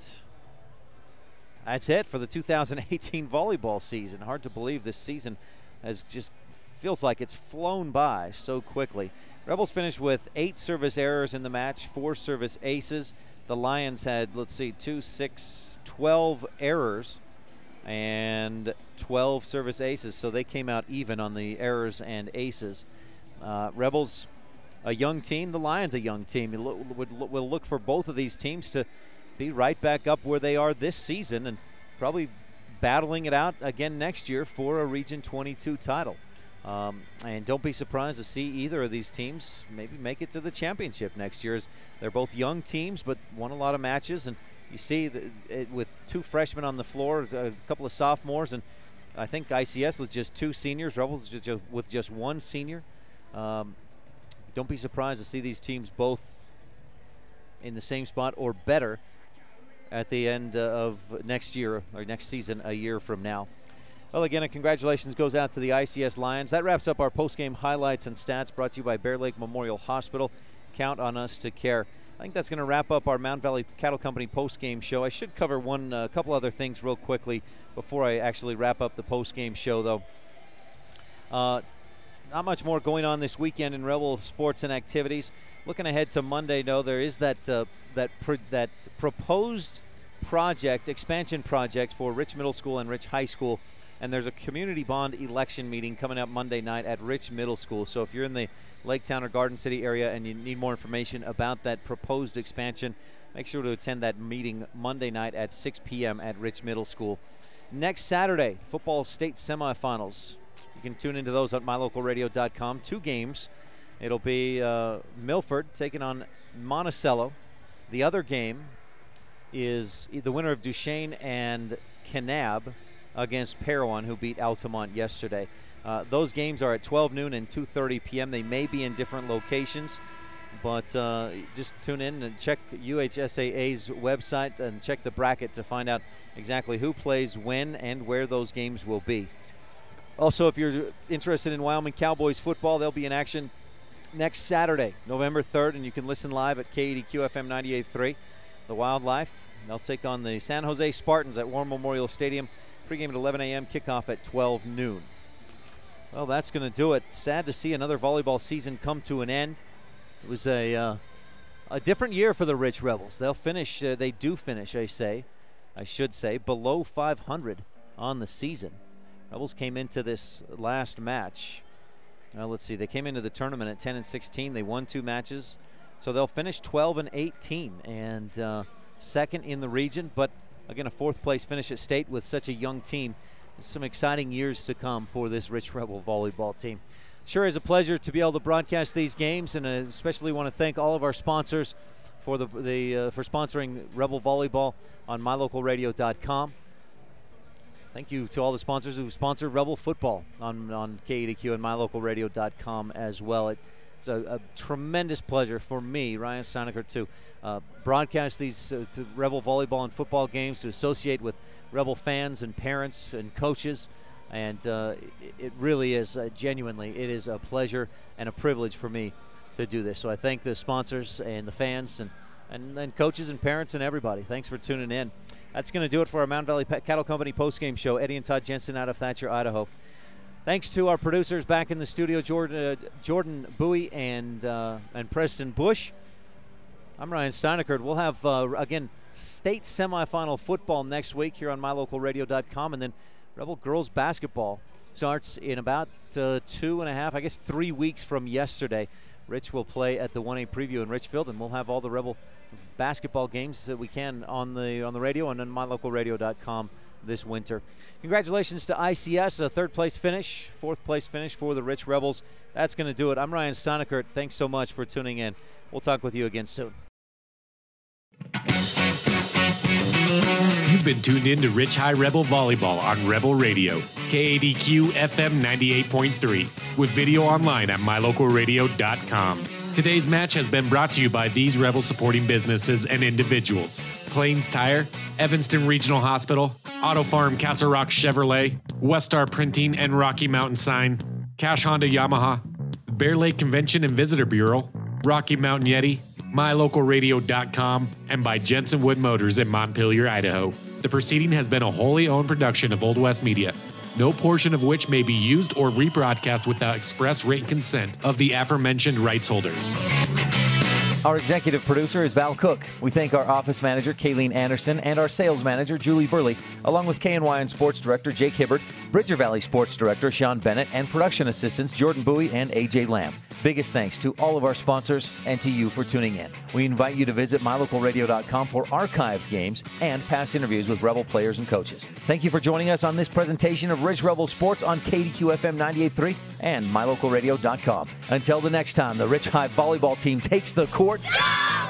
that's it for the 2018 volleyball season. Hard to believe this season has just feels like it's flown by so quickly. Rebels finished with 8 service errors in the match, 4 service aces. The Lions had, 12 errors and 12 service aces, so they came out even on the errors and aces. Rebels, a young team. The Lions, a young team. We'll look for both of these teams to be right back up where they are this season and probably battling it out again next year for a Region 22 title. And don't be surprised to see either of these teams maybe make it to the championship next year, as they're both young teams but won a lot of matches. And you see with 2 freshmen on the floor, a couple of sophomores, and I think ICS with just 2 seniors, Rebels with just 1 senior. Don't be surprised to see these teams both in the same spot or better at the end of next year or next season, a year from now. Well, again, a congratulations goes out to the ICS Lions. That wraps up our postgame highlights and stats brought to you by Bear Lake Memorial Hospital. Count on us to care. I think that's going to wrap up our Mount Valley Cattle Company postgame show. I should cover a couple other things real quickly before I actually wrap up the postgame show, though. Not much more going on this weekend in Rebel sports and activities. Looking ahead to Monday, though, there is that proposed expansion project for Rich Middle School and Rich High School. And there's a community bond election meeting coming up Monday night at Rich Middle School. So if you're in the Lake Town or Garden City area and you need more information about that proposed expansion, make sure to attend that meeting Monday night at 6 p.m. at Rich Middle School. Next Saturday, football state semifinals. You can tune into those at mylocalradio.com. 2 games. It'll be Milford taking on Monticello. The other game is the winner of Duchesne and Kanab against Parowan, who beat Altamont yesterday. Those games are at 12 noon and 2:30 p.m. They may be in different locations, but just tune in and check UHSAA's website and check the bracket to find out exactly who plays when and where those games will be. Also, if you're interested in Wyoming Cowboys football, they'll be in action next Saturday, November 3rd, and you can listen live at KADQ FM 98.3. The Wildlife, they'll take on the San Jose Spartans at War Memorial Stadium. Pregame at 11 a.m., kickoff at 12 noon. Well, that's going to do it. Sad to see another volleyball season come to an end. It was a different year for the Rich Rebels. They'll finish, they do finish, I should say, below 500 on the season. Rebels came into this last match. Let's see, they came into the tournament at 10-16. They won 2 matches. So they'll finish 12-18 and second in the region. But again, a 4th place finish at state with such a young team. Some exciting years to come for this Rich Rebel volleyball team. Sure is a pleasure to be able to broadcast these games, and I especially want to thank all of our sponsors for for sponsoring Rebel Volleyball on MyLocalRadio.com. Thank you to all the sponsors who sponsored Rebel Football on KADQ and MyLocalRadio.com as well. It's a tremendous pleasure for me, Ryan STEINECKERT, to broadcast these to Rebel Volleyball and football games, to associate with Rebel fans and parents and coaches. And it really is, genuinely, it is a pleasure and a privilege for me to do this. So I thank the sponsors and the fans and coaches and parents and everybody. Thanks for tuning in. That's going to do it for our Mountain Valley Cattle Company postgame show. Eddie and Todd Jensen out of Thatcher, Idaho. Thanks to our producers back in the studio, Jordan Bowie and Preston Bush. I'm Ryan STEINECKERT. We'll have, again, state semifinal football next week here on MyLocalRadio.com, and then Rebel girls basketball starts in about 3 weeks from yesterday. Rich will play at the 1A preview in Richfield, and we'll have all the Rebel basketball games that we can on the radio and on MyLocalRadio.com this winter. Congratulations to ICS, a 3rd place finish, 4th place finish for the Rich Rebels. That's going to do it. I'm Ryan STEINECKERT. Thanks so much for tuning in. We'll talk with you again soon. You've been tuned in to Rich High Rebel Volleyball on Rebel Radio, KADQ FM 98.3, with video online at MyLocalRadio.com. Today's match has been brought to you by these Rebel supporting businesses and individuals: Plains Tire, Evanston Regional Hospital, Auto Farm Castle Rock Chevrolet, Westar Printing and Rocky Mountain Sign, Cash Honda Yamaha, Bear Lake Convention and Visitor Bureau, Rocky Mountain Yeti, MyLocalRadio.com, and by Jensen Wood Motors in Montpelier, Idaho. The proceeding has been a wholly owned production of Old West Media, no portion of which may be used or rebroadcast without express written consent of the aforementioned rights holder. Our executive producer is Val Cook. We thank our office manager, Kayleen Anderson, and our sales manager, Julie Burley, along with KNYN Sports Director, Jake Hibbert, Bridger Valley Sports Director, Sean Bennett, and production assistants, Jordan Bowie and AJ Lamb. Biggest thanks to all of our sponsors and to you for tuning in. We invite you to visit MyLocalRadio.com for archived games and past interviews with Rebel players and coaches. Thank you for joining us on this presentation of Rich Rebel Sports on KADQ FM 98.3 and MyLocalRadio.com. Until the next time, the Rich High volleyball team takes the court. Go!